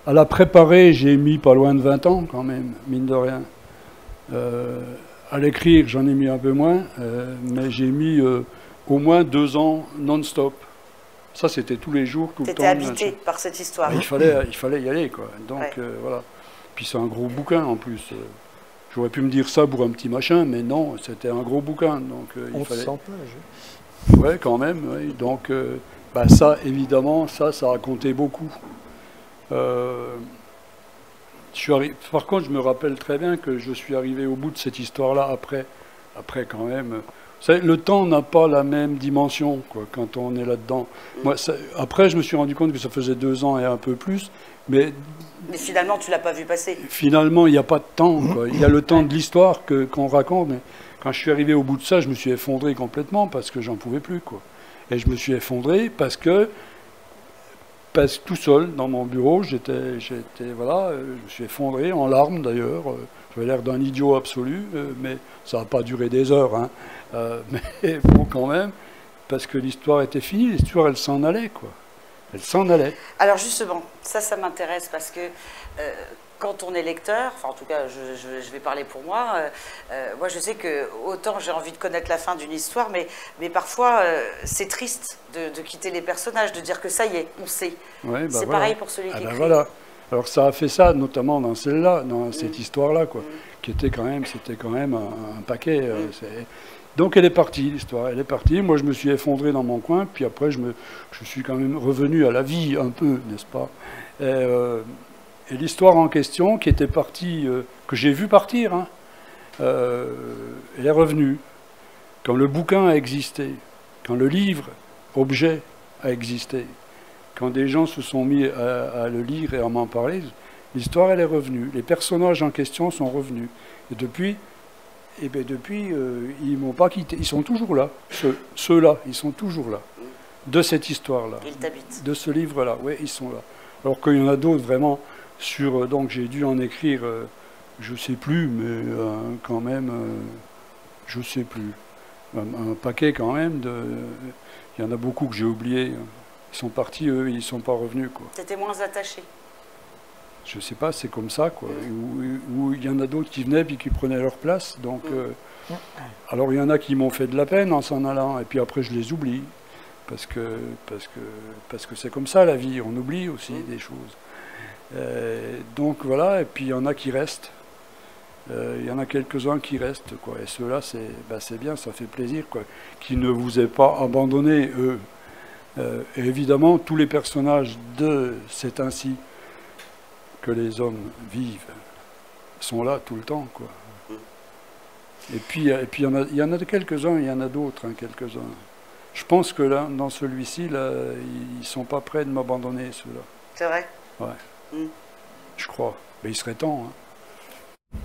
À la préparer, j'ai mis pas loin de 20 ans, quand même, mine de rien. À l'écrire, j'en ai mis un peu moins, mais j'ai mis au moins 2 ans non-stop. Ça, c'était tous les jours, tout le temps. T'étais habité par cette histoire. Il fallait y aller, quoi. Donc, voilà. Puis c'est un gros bouquin, en plus. J'aurais pu me dire ça pour un petit machin, mais non, c'était un gros bouquin. Donc, il fallait... 1100 pages. Oui, quand même. Oui. Donc, bah ça, évidemment, ça a compté beaucoup. Par contre, je me rappelle très bien que je suis arrivé au bout de cette histoire-là après quand même. Vous savez, le temps n'a pas la même dimension, quoi, quand on est là-dedans. Moi, après, je me suis rendu compte que ça faisait 2 ans et un peu plus, mais finalement, tu l'as pas vu passer. Finalement, il n'y a pas de temps, quoi. Il y a le temps de l'histoire qu'on raconte, mais quand je suis arrivé au bout de ça, je me suis effondré complètement parce que j'en pouvais plus, quoi. Et je me suis effondré parce que tout seul dans mon bureau, voilà, je me suis effondré en larmes d'ailleurs. J'avais l'air d'un idiot absolu, mais ça n'a pas duré des heures, hein. Mais bon, quand même, parce que l'histoire était finie, l'histoire elle s'en allait, quoi. Elle s'en allait. Alors justement, ça m'intéresse parce que quand on est lecteur, enfin en tout cas je vais parler pour moi, moi je sais que autant j'ai envie de connaître la fin d'une histoire, mais parfois c'est triste de quitter les personnages, de dire que ça y est, on sait. Ouais, bah c'est voilà. pareil pour celui qui écrit. Voilà. Alors ça a fait ça, notamment dans celle-là, dans cette histoire-là, quoi, qui était quand même, c'était quand même un paquet. Donc elle est partie, l'histoire, elle est partie. Moi, je me suis effondré dans mon coin, puis après, je suis quand même revenu à la vie un peu, n'est-ce pas? Et l'histoire en question, qui était partie, que j'ai vu partir, hein, elle est revenue. Quand le bouquin a existé, quand le livre, objet, a existé, quand des gens se sont mis à le lire et à m'en parler, l'histoire, elle est revenue. Les personnages en question sont revenus. Et depuis, ils m'ont pas quitté. Ils sont toujours là. Ceux-là, ils sont toujours là. De cette histoire-là. Ils t'habitent. De ce livre-là, oui, ils sont là. Alors qu'il y en a d'autres vraiment sur... donc j'ai dû en écrire, je ne sais plus, mais quand même, je ne sais plus. Un paquet quand même. Il y en a beaucoup que j'ai oubliés. Ils sont partis, eux, ils ne sont pas revenus. Tu étais moins attaché. Je sais pas, c'est comme ça, quoi. Ou il y en a d'autres qui venaient puis qui prenaient leur place. Donc, alors il y en a qui m'ont fait de la peine en s'en allant, et puis après je les oublie, parce que c'est comme ça la vie. On oublie aussi des choses. Donc voilà, et puis il y en a qui restent. Il y en a quelques-uns qui restent, quoi. Et ceux-là, c'est bien, ça fait plaisir, quoi. Qui ne vous aient pas abandonné, eux. Et évidemment, tous les personnages de C'est ainsi que les hommes vivent sont là tout le temps, quoi. Et puis il y en a quelques-uns, il y en a d'autres, hein, quelques-uns. Je pense que là, dans celui-ci, là, ils sont pas prêts de m'abandonner, ceux-là. C'est vrai? Ouais. Je crois. Mais il serait temps, hein.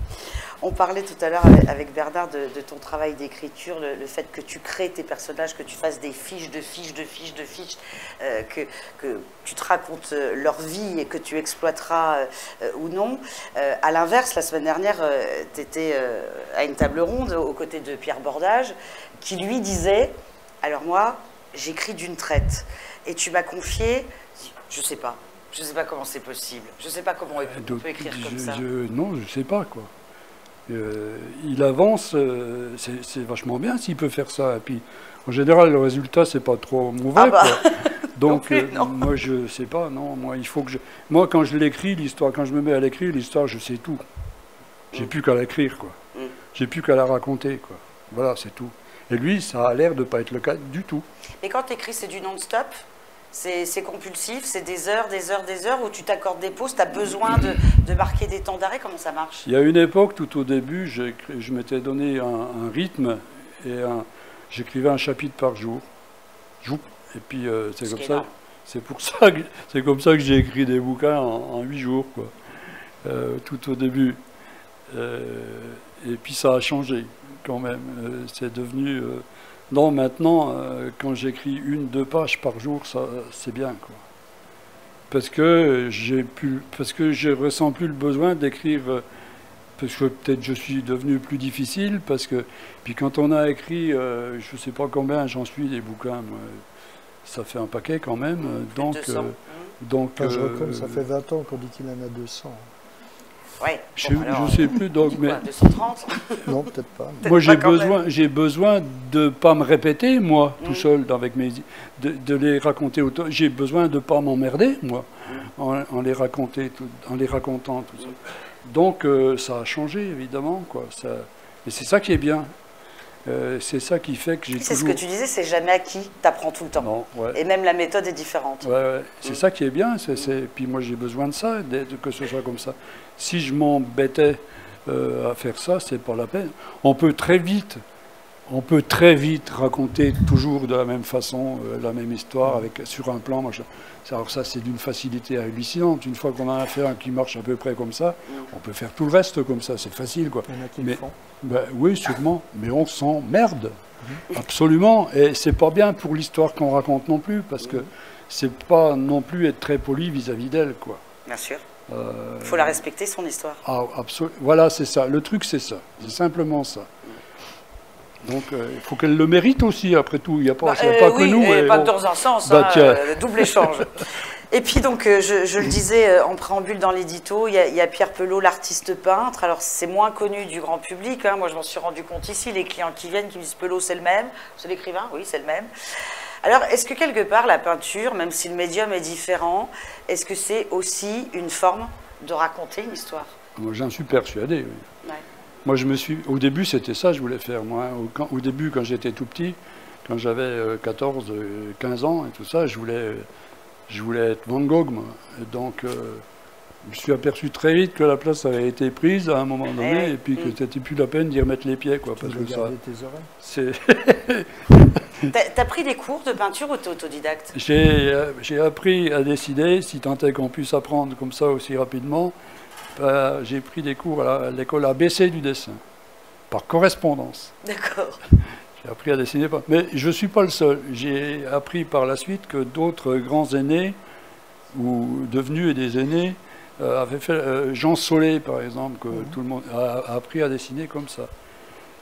On parlait tout à l'heure avec Bernard de ton travail d'écriture, le fait que tu crées tes personnages, que tu fasses des fiches de fiches, que tu te racontes leur vie et que tu exploiteras ou non. À l'inverse, la semaine dernière, tu étais à une table ronde aux côtés de Pierre Bordage, qui lui disait, alors moi, j'écris d'une traite. Et tu m'as confié, je sais pas comment c'est possible, je sais pas comment on peut écrire comme ça. Non, je sais pas, quoi. Il avance, c'est vachement bien s'il peut faire ça. Et puis, en général, le résultat, c'est pas trop mauvais. Quoi. Donc, moi, je sais pas. Non, moi, il faut que moi, quand je l'écris, l'histoire, quand je me mets à l'écrire, l'histoire, je sais tout. J'ai plus qu'à l'écrire, quoi. J'ai plus qu'à la raconter, quoi. Voilà, c'est tout. Et lui, ça a l'air de pas être le cas du tout. Et quand tu écris, c'est du non-stop? C'est compulsif, c'est des heures, où tu t'accordes des pauses, tu as besoin de marquer des temps d'arrêt, comment ça marche? Il y a une époque, tout au début, je m'étais donné un rythme et j'écrivais un chapitre par jour. Et puis c'est comme ça. C'est comme ça que j'ai écrit des bouquins en 8 jours, quoi. Tout au début. Et puis ça a changé quand même. C'est devenu... Non, maintenant, quand j'écris 1-2 pages par jour, ça, c'est bien, quoi. Parce que je ressens plus le besoin d'écrire, parce que peut-être je suis devenu plus difficile, parce que puis quand on a écrit, je sais pas combien j'en suis des bouquins, moi, ça fait un paquet quand même. Donc, je recompte, ça fait 20 ans qu'on dit qu'il en a 200. Ouais, je ne sais plus, donc, mais 230. Non, peut-être pas. Moi, j'ai besoin de ne pas me répéter, moi, tout seul, avec de les raconter autant. J'ai besoin de ne pas m'emmerder, moi, en les racontant, tout ça. Donc, ça a changé, évidemment, quoi. Et c'est ça qui est bien. C'est ça qui fait que j'ai toujours... C'est ce que tu disais, c'est jamais acquis, tu apprends tout le temps. Non, ouais. Et même la méthode est différente. Ouais. C'est ça qui est bien. Puis moi, j'ai besoin de ça, que ce soit comme ça. Si je m'embêtais à faire ça, c'est pas la peine. On peut très vite raconter toujours de la même façon la même histoire sur un plan. Machin. Alors ça, c'est d'une facilité hallucinante. Une fois qu'on a un affaire qui marche à peu près comme ça, on peut faire tout le reste comme ça. C'est facile, quoi. Il y en a qui le font. Ben, oui, sûrement. Mais on s'emmerde. Absolument. Et c'est pas bien pour l'histoire qu'on raconte non plus, parce que c'est pas non plus être très poli vis-à-vis d'elle, quoi. Bien sûr. Il faut la respecter, son histoire. Ah, absolument. Voilà, c'est ça. Le truc, c'est ça. C'est simplement ça. Donc, il faut qu'elle le mérite aussi, après tout. Il n'y a pas, pas que nous. Et pas que dans un sens, double échange. Et puis, donc, je le disais en préambule dans l'édito, il y a Pierre Pelot, l'artiste peintre. Alors, c'est moins connu du grand public. Hein. Moi, je m'en suis rendu compte ici. Les clients qui viennent, qui me disent Pelot, c'est le même. C'est l'écrivain? Oui, c'est le même. Alors, est-ce que quelque part, la peinture, même si le médium est différent, est-ce que c'est aussi une forme de raconter une histoire? Moi, j'en suis persuadé, oui. Ouais. Moi, au début, c'était ça que je voulais faire. Moi, au début, quand j'étais tout petit, quand j'avais 14, 15 ans et tout ça, je voulais être Van Gogh, moi. Et donc, je me suis aperçu très vite que la place avait été prise à un moment donné, et puis que c'était plus la peine d'y remettre les pieds, quoi. Parce que ça, c'est. T'as pris des cours de peinture ou t'es autodidacte? J'ai appris à dessiner, si tant est qu'on puisse apprendre comme ça aussi rapidement. J'ai pris des cours à l'école ABC du dessin, par correspondance. D'accord. J'ai appris à dessiner, mais je ne suis pas le seul. J'ai appris par la suite que d'autres grands aînés, ou devenus des aînés, avaient fait. Jean Solé, par exemple, que tout le monde a appris à dessiner comme ça.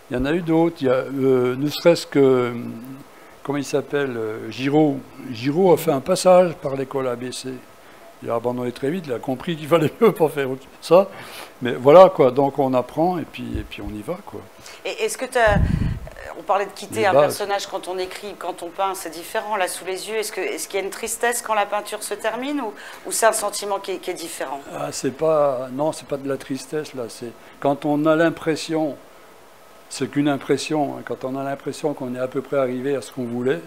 Il y en a eu d'autres. Il y a, ne serait-ce que, comment il s'appelle, Giraud. Giraud a fait un passage par l'école ABC. Il a abandonné très vite, il a compris qu'il fallait mieux pas faire ça. Mais voilà, quoi. Donc on apprend et puis on y va, quoi. Et est-ce que on parlait de quitter un personnage quand on écrit, quand on peint, c'est différent, là, sous les yeux. Est-ce qu'il y a une tristesse quand la peinture se termine ou c'est un sentiment qui est différent? Non, c'est pas de la tristesse, là. C'est quand on a l'impression, c'est qu'une impression, hein, quand on a l'impression qu'on est à peu près arrivé à ce qu'on voulait,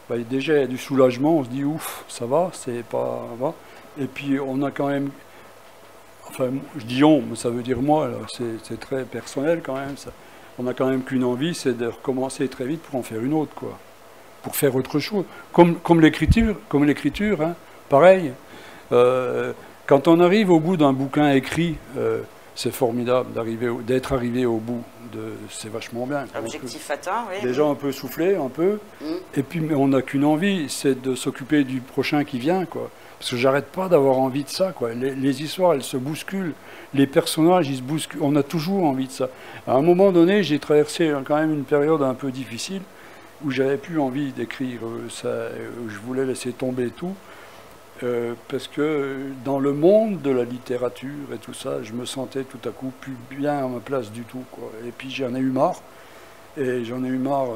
déjà, il y a du soulagement, on se dit, ouf, ça va, c'est pas... Et puis, on a quand même... Enfin, je dis on, mais ça veut dire moi, c'est très personnel quand même, ça. On a quand même qu'une envie, c'est de recommencer très vite pour en faire une autre, quoi. Pour faire autre chose. Comme l'écriture, hein, pareil. Quand on arrive au bout d'un bouquin écrit, c'est formidable d'être arrivé au bout. C'est vachement bien. Objectif atteint, oui. Déjà, on peut souffler un peu, et puis mais on n'a qu'une envie, c'est de s'occuper du prochain qui vient, quoi. Parce que j'arrête pas d'avoir envie de ça, quoi. Les histoires, elles se bousculent. Les personnages, ils se bousculent. On a toujours envie de ça. À un moment donné, j'ai traversé quand même une période un peu difficile où j'avais plus envie d'écrire. Je voulais laisser tomber tout. Parce que dans le monde de la littérature et tout ça, je me sentais tout à coup plus bien à ma place du tout, quoi. Et puis j'en ai eu marre. Et j'en ai eu marre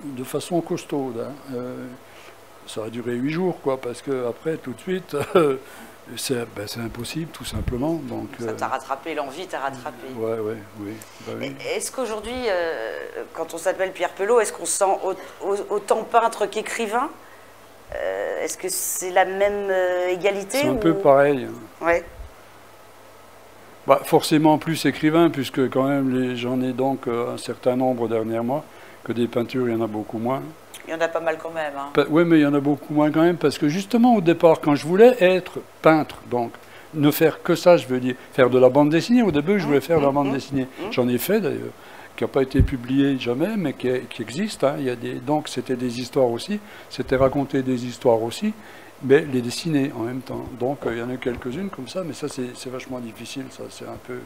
de façon costaude, hein. Ça a duré 8 jours, quoi, parce que après, tout de suite, c'est impossible, tout simplement. Donc, ça t'a rattrapé, l'envie t'a rattrapé. Oui. Oui. Est-ce qu'aujourd'hui, quand on s'appelle Pierre Pelot, est-ce qu'on se sent autant peintre qu'écrivain? Est-ce que c'est la même égalité? C'est un peu pareil. Ouais. Forcément plus écrivain, puisque quand même, j'en ai donc un certain nombre dernièrement, que des peintures, il y en a beaucoup moins. Il y en a pas mal quand même. Hein. Oui, mais il y en a beaucoup moins quand même, parce que justement, au départ, quand je voulais être peintre, donc ne faire que ça, je veux dire, faire de la bande dessinée. Au début, je voulais faire de la bande dessinée. J'en ai fait, d'ailleurs, qui n'a pas été publié jamais, mais qui existe. Hein. Donc, c'était des histoires aussi, c'était raconter des histoires aussi, mais les dessiner en même temps. Donc, il y en a quelques-unes comme ça, mais ça, c'est vachement difficile, ça, c'est un peu...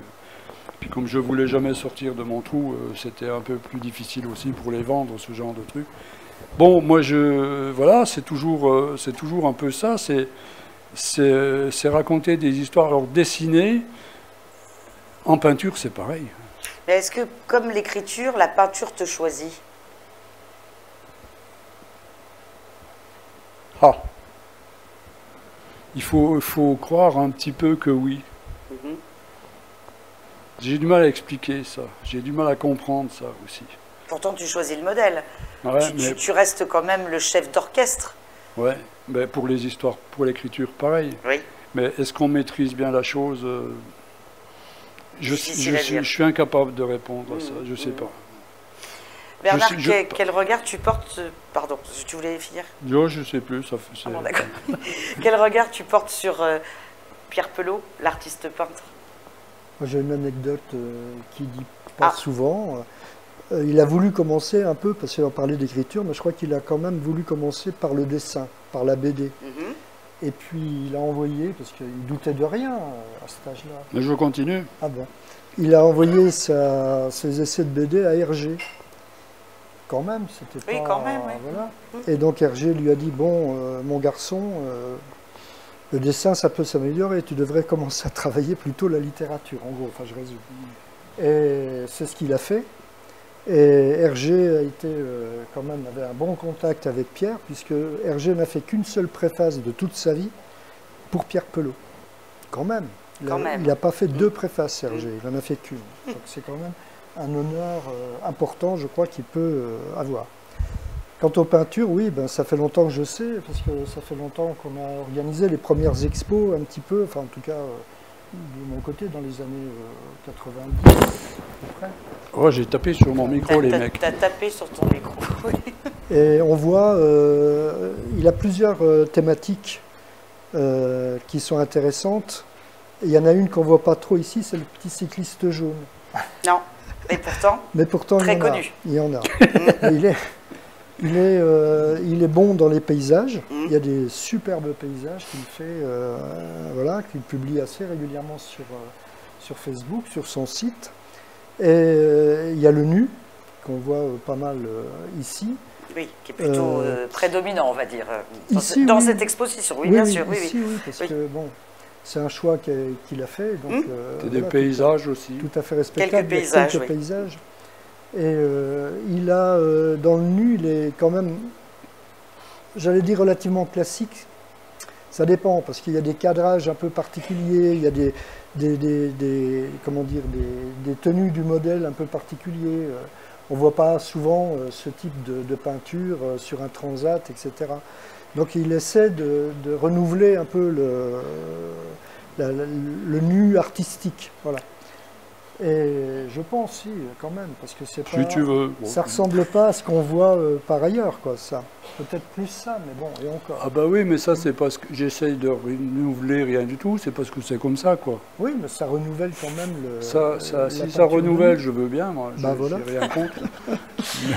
Puis comme je voulais jamais sortir de mon trou, c'était un peu plus difficile aussi pour les vendre, ce genre de trucs. Bon, moi, voilà, c'est toujours un peu ça, c'est raconter des histoires. Alors, dessiner, en peinture, c'est pareil. Mais est-ce que, comme l'écriture, la peinture te choisit? Il faut croire un petit peu que oui. J'ai du mal à expliquer ça, j'ai du mal à comprendre ça aussi. Pourtant, tu choisis le modèle. Ouais, tu restes quand même le chef d'orchestre. Oui, mais pour les histoires, pour l'écriture, pareil. Oui. Mais est-ce qu'on maîtrise bien la chose? Je suis incapable de répondre à ça, je ne sais pas. Bernard, quel regard tu portes... Pardon, tu voulais finir? Non, je ne sais plus. Ah bon, d'accord. Quel regard tu portes sur Pierre Pelot, l'artiste peintre? J'ai une anecdote qui dit pas souvent. Il a voulu commencer un peu, parce qu'on parlait d'écriture, mais je crois qu'il a quand même voulu commencer par le dessin, par la BD. Et puis il a envoyé, parce qu'il doutait de rien à cet âge-là. Mais je continue. Ah bon. Il a envoyé ses essais de BD à Hergé. Quand même, c'était pas... Oui, quand même, oui. Voilà. Et donc Hergé lui a dit, bon, mon garçon, le dessin, ça peut s'améliorer, tu devrais commencer à travailler plutôt la littérature, en gros, enfin je résume. Et c'est ce qu'il a fait. Et Hergé a été, quand même, avait un bon contact avec Pierre, puisque Hergé n'a fait qu'une seule préface de toute sa vie pour Pierre Pelot. Quand même. Il n'a pas fait 2 préfaces, Hergé, il n'en a fait qu'une. Donc c'est quand même un honneur important, je crois, qu'il peut avoir. Quant aux peintures, oui, ben, ça fait longtemps que je sais, parce que ça fait longtemps qu'on a organisé les premières expos, un petit peu, enfin en tout cas de mon côté, dans les années 90, à peu près. Oh, j'ai tapé sur mon micro, les mecs. T'as tapé sur ton micro, oui. Et on voit, il a plusieurs thématiques qui sont intéressantes. Et il y en a une qu'on ne voit pas trop ici, c'est le petit cycliste jaune. Non, mais pourtant très connu. Il y en a. Il est bon dans les paysages. Il y a des superbes paysages qu'il fait, voilà, qu'il publie assez régulièrement sur Facebook, sur son site. Et il y a le nu, qu'on voit pas mal ici. Oui, qui est plutôt prédominant, on va dire, ici, dans oui. cette exposition. Oui, bien sûr. Ici, oui, parce que bon, c'est un choix qu'il a fait. Donc, c'est des paysages aussi. Tout à fait respectable. Quelques paysages, paysages. Et il a, dans le nu, il est quand même, j'allais dire relativement classique. Ça dépend, parce qu'il y a des cadrages un peu particuliers, il y a comment dire, des tenues du modèle un peu particuliers. On ne voit pas souvent ce type de peinture sur un transat, etc. Donc il essaie de renouveler un peu le nu artistique. Voilà. Et je pense, si, quand même, parce que c'est pas, si tu veux. Bon. Ça ressemble pas à ce qu'on voit par ailleurs, quoi, ça. Peut-être plus ça, mais bon, et encore. Ah bah oui, mais ça, c'est parce que j'essaye de renouveler rien du tout, c'est parce que c'est comme ça, quoi. Oui, mais ça renouvelle quand même le... si ça renouvelle, je veux bien, moi, bah voilà. j'ai rien contre.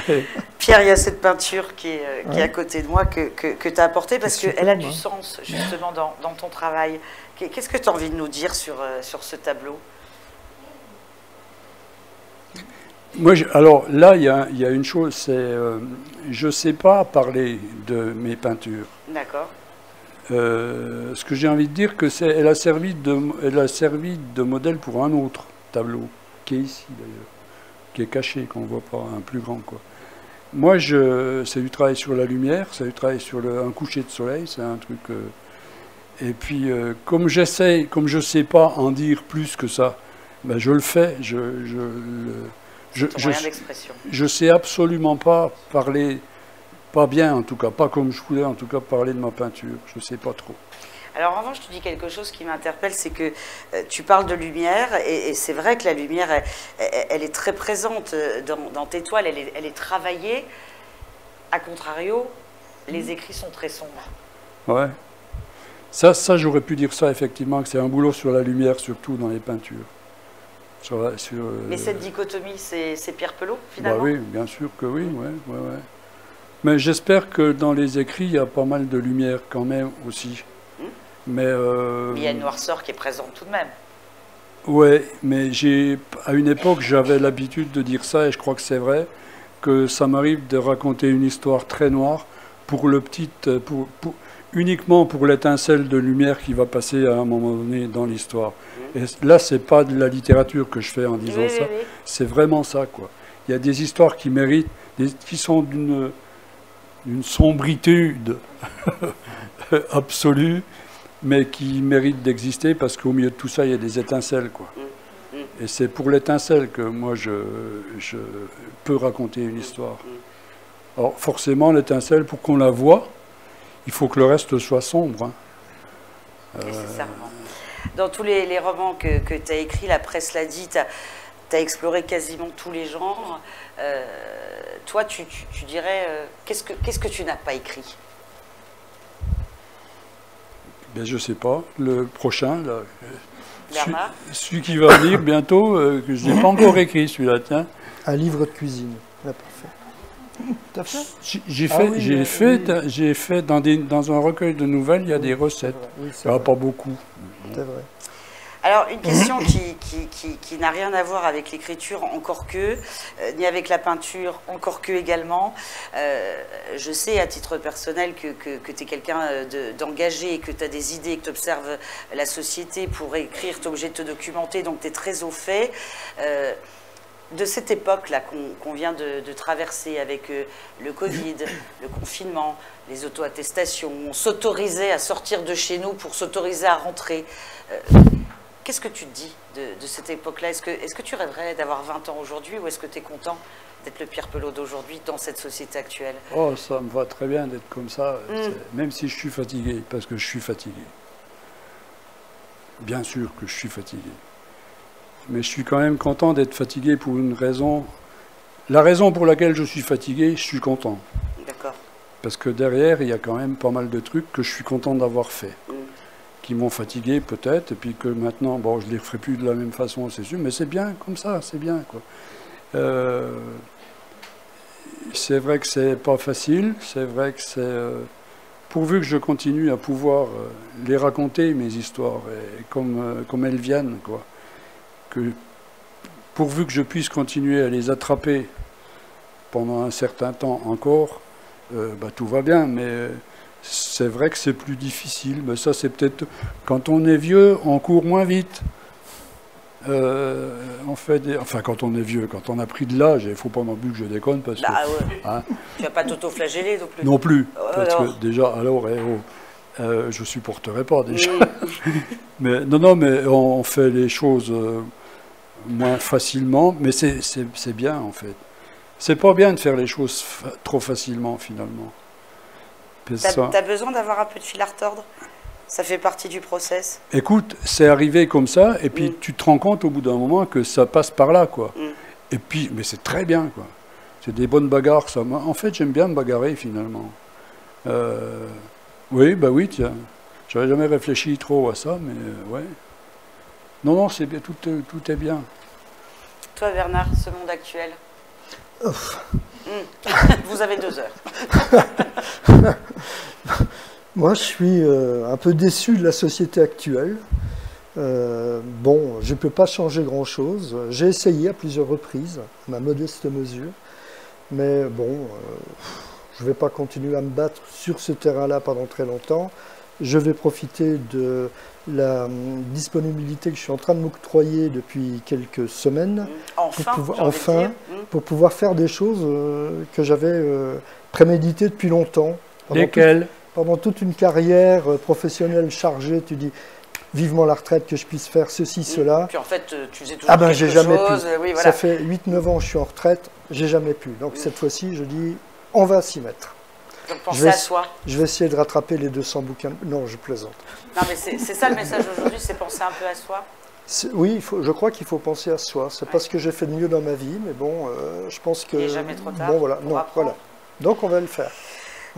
Mais... Pierre, il y a cette peinture qui est à côté de moi que tu as apportée, parce qu'elle a du sens, justement, dans ton travail. Qu'est-ce que tu as envie de nous dire sur ce tableau ? Moi, alors là, il y a une chose, c'est je ne sais pas parler de mes peintures. D'accord. Ce que j'ai envie de dire, elle a servi de modèle pour un autre tableau, qui est ici d'ailleurs, qui est caché, qu'on ne voit pas, un plus grand, quoi. Moi, c'est du travail sur la lumière, c'est du travail sur un coucher de soleil, c'est un truc... et puis, comme je ne sais pas en dire plus que ça, ben, je le fais, je sais absolument pas parler, pas bien en tout cas, pas comme je voulais en tout cas parler de ma peinture, je sais pas trop. Alors en revanche, je te dis quelque chose qui m'interpelle, c'est que tu parles de lumière, et c'est vrai que la lumière, elle est très présente dans tes toiles, elle est travaillée. A contrario, les écrits sont très sombres. Ouais. Ça j'aurais pu dire ça effectivement, que c'est un boulot sur la lumière, surtout dans les peintures. Mais cette dichotomie, c'est Pierre Pelot, finalement? Bah oui, bien sûr que oui, ouais. Mais j'espère que dans les écrits, il y a pas mal de lumière quand même aussi. Mais il y a une noirceur qui est présente tout de même. Ouais, mais à une époque, j'avais l'habitude de dire ça, et je crois que c'est vrai, que ça m'arrive de raconter une histoire très noire pour uniquement pour l'étincelle de lumière qui va passer à un moment donné dans l'histoire. Et là, c'est pas de la littérature que je fais en disant ça, c'est vraiment ça, quoi. Il y a des histoires qui méritent, qui sont d'une sombritude absolue, mais qui méritent d'exister parce qu'au milieu de tout ça, il y a des étincelles, quoi. Et c'est pour l'étincelle que moi, je peux raconter une histoire. Alors, forcément, l'étincelle, pour qu'on la voie, il faut que le reste soit sombre. Hein. Nécessairement. Dans tous les romans que tu as écrits, la presse l'a dit, tu as exploré quasiment tous les genres. Toi, tu dirais, qu'est-ce que tu n'as pas écrit? Ben, je ne sais pas. Le prochain, là, celui qui va venir bientôt, que je n'ai pas encore écrit, celui-là, tiens. Un livre de cuisine. Là, parfait. T'as fait? J'ai fait dans un recueil de nouvelles, il y a des recettes. Oui, pas beaucoup. C'est vrai. Alors, une question qui n'a rien à voir avec l'écriture, encore que, ni avec la peinture, encore que également. Je sais, à titre personnel, que tu es quelqu'un d'engagé et que tu as des idées, que tu observes la société pour écrire, tu es obligé de te documenter, donc tu es très au fait. De cette époque-là qu'on vient de traverser avec le Covid, le confinement, les auto-attestations, on s'autorisait à sortir de chez nous pour s'autoriser à rentrer. Qu'est-ce que tu te dis de cette époque-là? Est-ce que tu rêverais d'avoir 20 ans aujourd'hui ou est-ce que tu es content d'être le Pierre Pelot d'aujourd'hui dans cette société actuelle? Oh, ça me va très bien d'être comme ça, même si je suis fatigué, parce que je suis fatigué. Bien sûr que je suis fatigué. Mais je suis quand même content d'être fatigué pour une raison. La raison pour laquelle je suis fatigué, je suis content. D'accord. Parce que derrière, il y a quand même pas mal de trucs que je suis content d'avoir fait. Qui m'ont fatigué peut-être, et puis que maintenant, bon, je ne les ferai plus de la même façon, c'est sûr, mais c'est bien comme ça, c'est bien, quoi. C'est vrai que c'est pas facile, c'est vrai que c'est... pourvu que je continue à pouvoir les raconter, mes histoires, et comme elles viennent, quoi. Pourvu que je puisse continuer à les attraper pendant un certain temps encore, tout va bien, mais c'est vrai que c'est plus difficile. Mais ça, c'est peut-être... Quand on est vieux, on court moins vite. On fait enfin, quand on est vieux, quand on a pris de l'âge, il ne faut pas non plus que je déconne, parce que... Ouais. Hein, tu vas pas t'auto-flageller non plus. Non plus, parce alors. que déjà, alors, je supporterai pas déjà. Mais non, mais on fait les choses moins facilement, mais c'est bien en fait. C'est pas bien de faire les choses trop facilement finalement. T'as besoin d'avoir un peu de fil à retordre? Ça fait partie du process? Écoute, c'est arrivé comme ça, et puis tu te rends compte au bout d'un moment que ça passe par là, quoi. Et puis, mais c'est très bien, quoi. C'est des bonnes bagarres, ça. En fait, j'aime bien me bagarrer, finalement. Oui, tiens. J'avais jamais réfléchi trop à ça, mais ouais. Non, c'est bien, tout est bien. Toi, Bernard, ce monde actuel? Vous avez 2 heures. Moi, je suis un peu déçu de la société actuelle. Bon, je ne peux pas changer grand-chose. J'ai essayé à plusieurs reprises, à ma modeste mesure. Mais bon, je ne vais pas continuer à me battre sur ce terrain-là pendant très longtemps. Je vais profiter de la disponibilité que je suis en train de m'octroyer depuis quelques semaines pour pouvoir faire des choses que j'avais préméditées depuis longtemps. Lesquelles? Pendant toute une carrière professionnelle chargée, tu dis vivement la retraite, que je puisse faire ceci, cela. Puis en fait, tu faisais toujours quelque j'ai jamais chose. Pu. Oui, voilà. Ça fait 8-9 ans que je suis en retraite, j'ai jamais pu. Donc cette fois-ci, je dis, on va s'y mettre. Donc penser à soi. Je vais essayer de rattraper les 200 bouquins. Non, je plaisante. Non, mais c'est ça le message aujourd'hui, c'est penser un peu à soi. Oui, je crois qu'il faut penser à soi. C'est pas ce que j'ai fait de mieux dans ma vie, mais bon, je pense que... Il n'est jamais trop tard. Bon, voilà. Donc on va le faire.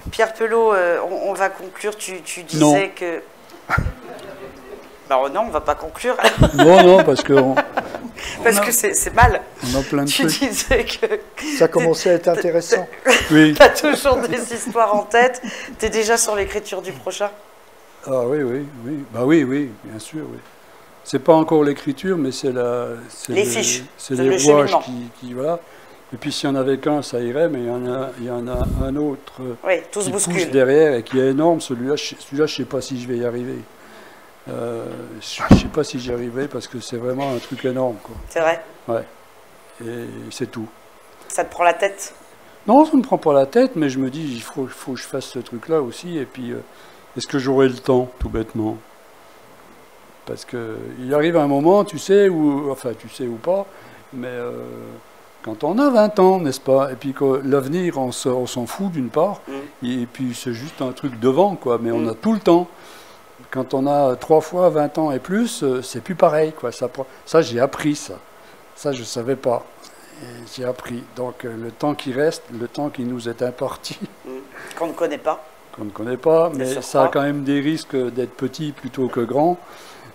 Pierre Pelot, on va conclure. Tu disais que... Non, on ne va pas conclure. Non, parce que... Parce que c'est mal. On a plein de trucs. Tu disais que... Ça commençait à être intéressant. Oui. Tu as toujours des histoires en tête. Tu es déjà sur l'écriture du prochain? Ah oui. Bah oui, bien sûr, oui. C'est pas encore l'écriture, mais c'est les fiches. C'est les rouages qui... Voilà. Et puis s'il n'y en avait qu'un, ça irait, mais il y en a un autre tout qui pousse derrière et qui est énorme. Celui-là, je ne sais pas si je vais y arriver. Je ne sais pas si j'y arriverai parce que c'est vraiment un truc énorme, quoi. C'est vrai? Ouais. Et c'est tout. Ça te prend la tête? Non, ça ne me prend pas la tête, mais je me dis, il faut que je fasse ce truc-là aussi. Et puis, est-ce que j'aurai le temps, tout bêtement? Parce qu'il arrive un moment, tu sais ou pas, mais... quand on a 20 ans, n'est-ce pas? Et puis que l'avenir, on s'en fout d'une part, et puis c'est juste un truc devant, quoi. Mais on a tout le temps. Quand on a 3 fois 20 ans et plus, c'est plus pareil, quoi. Ça j'ai appris ça. Ça, je ne savais pas. J'ai appris. Donc le temps qui reste, le temps qui nous est imparti. Qu'on ne connaît pas. Qu'on ne connaît pas, mais ça a quand même des risques d'être petit plutôt que grand.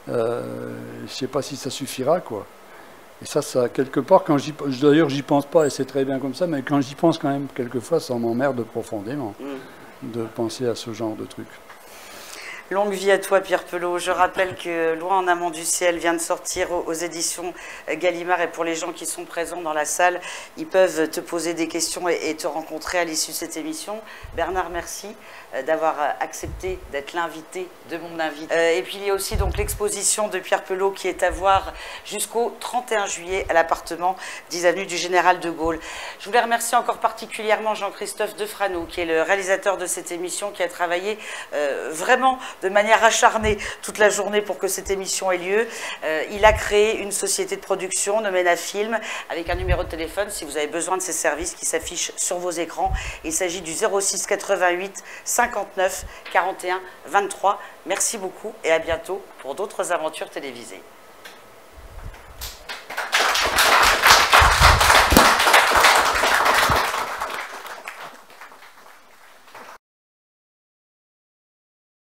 Je ne sais pas si ça suffira, quoi. Et ça, quelque part, d'ailleurs, j'y pense pas, et c'est très bien comme ça, mais quand j'y pense quand même, quelquefois, ça m'emmerde profondément de penser à ce genre de truc. Longue vie à toi, Pierre Pelot. Je rappelle que Loin en amont du ciel vient de sortir aux éditions Gallimard, et pour les gens qui sont présents dans la salle, ils peuvent te poser des questions et te rencontrer à l'issue de cette émission. Bernard, merci d'avoir accepté d'être l'invité de mon invité. Et puis il y a aussi donc l'exposition de Pierre Pelot qui est à voir jusqu'au 31 juillet à l'appartement 10 avenue du Général de Gaulle. Je voulais remercier encore particulièrement Jean-Christophe Defrano, qui est le réalisateur de cette émission, qui a travaillé vraiment de manière acharnée toute la journée pour que cette émission ait lieu. Il a créé une société de production nommée Film, avec un numéro de téléphone si vous avez besoin de ces services qui s'affichent sur vos écrans. Il s'agit du 06 88 59 41 23. Merci beaucoup et à bientôt pour d'autres aventures télévisées.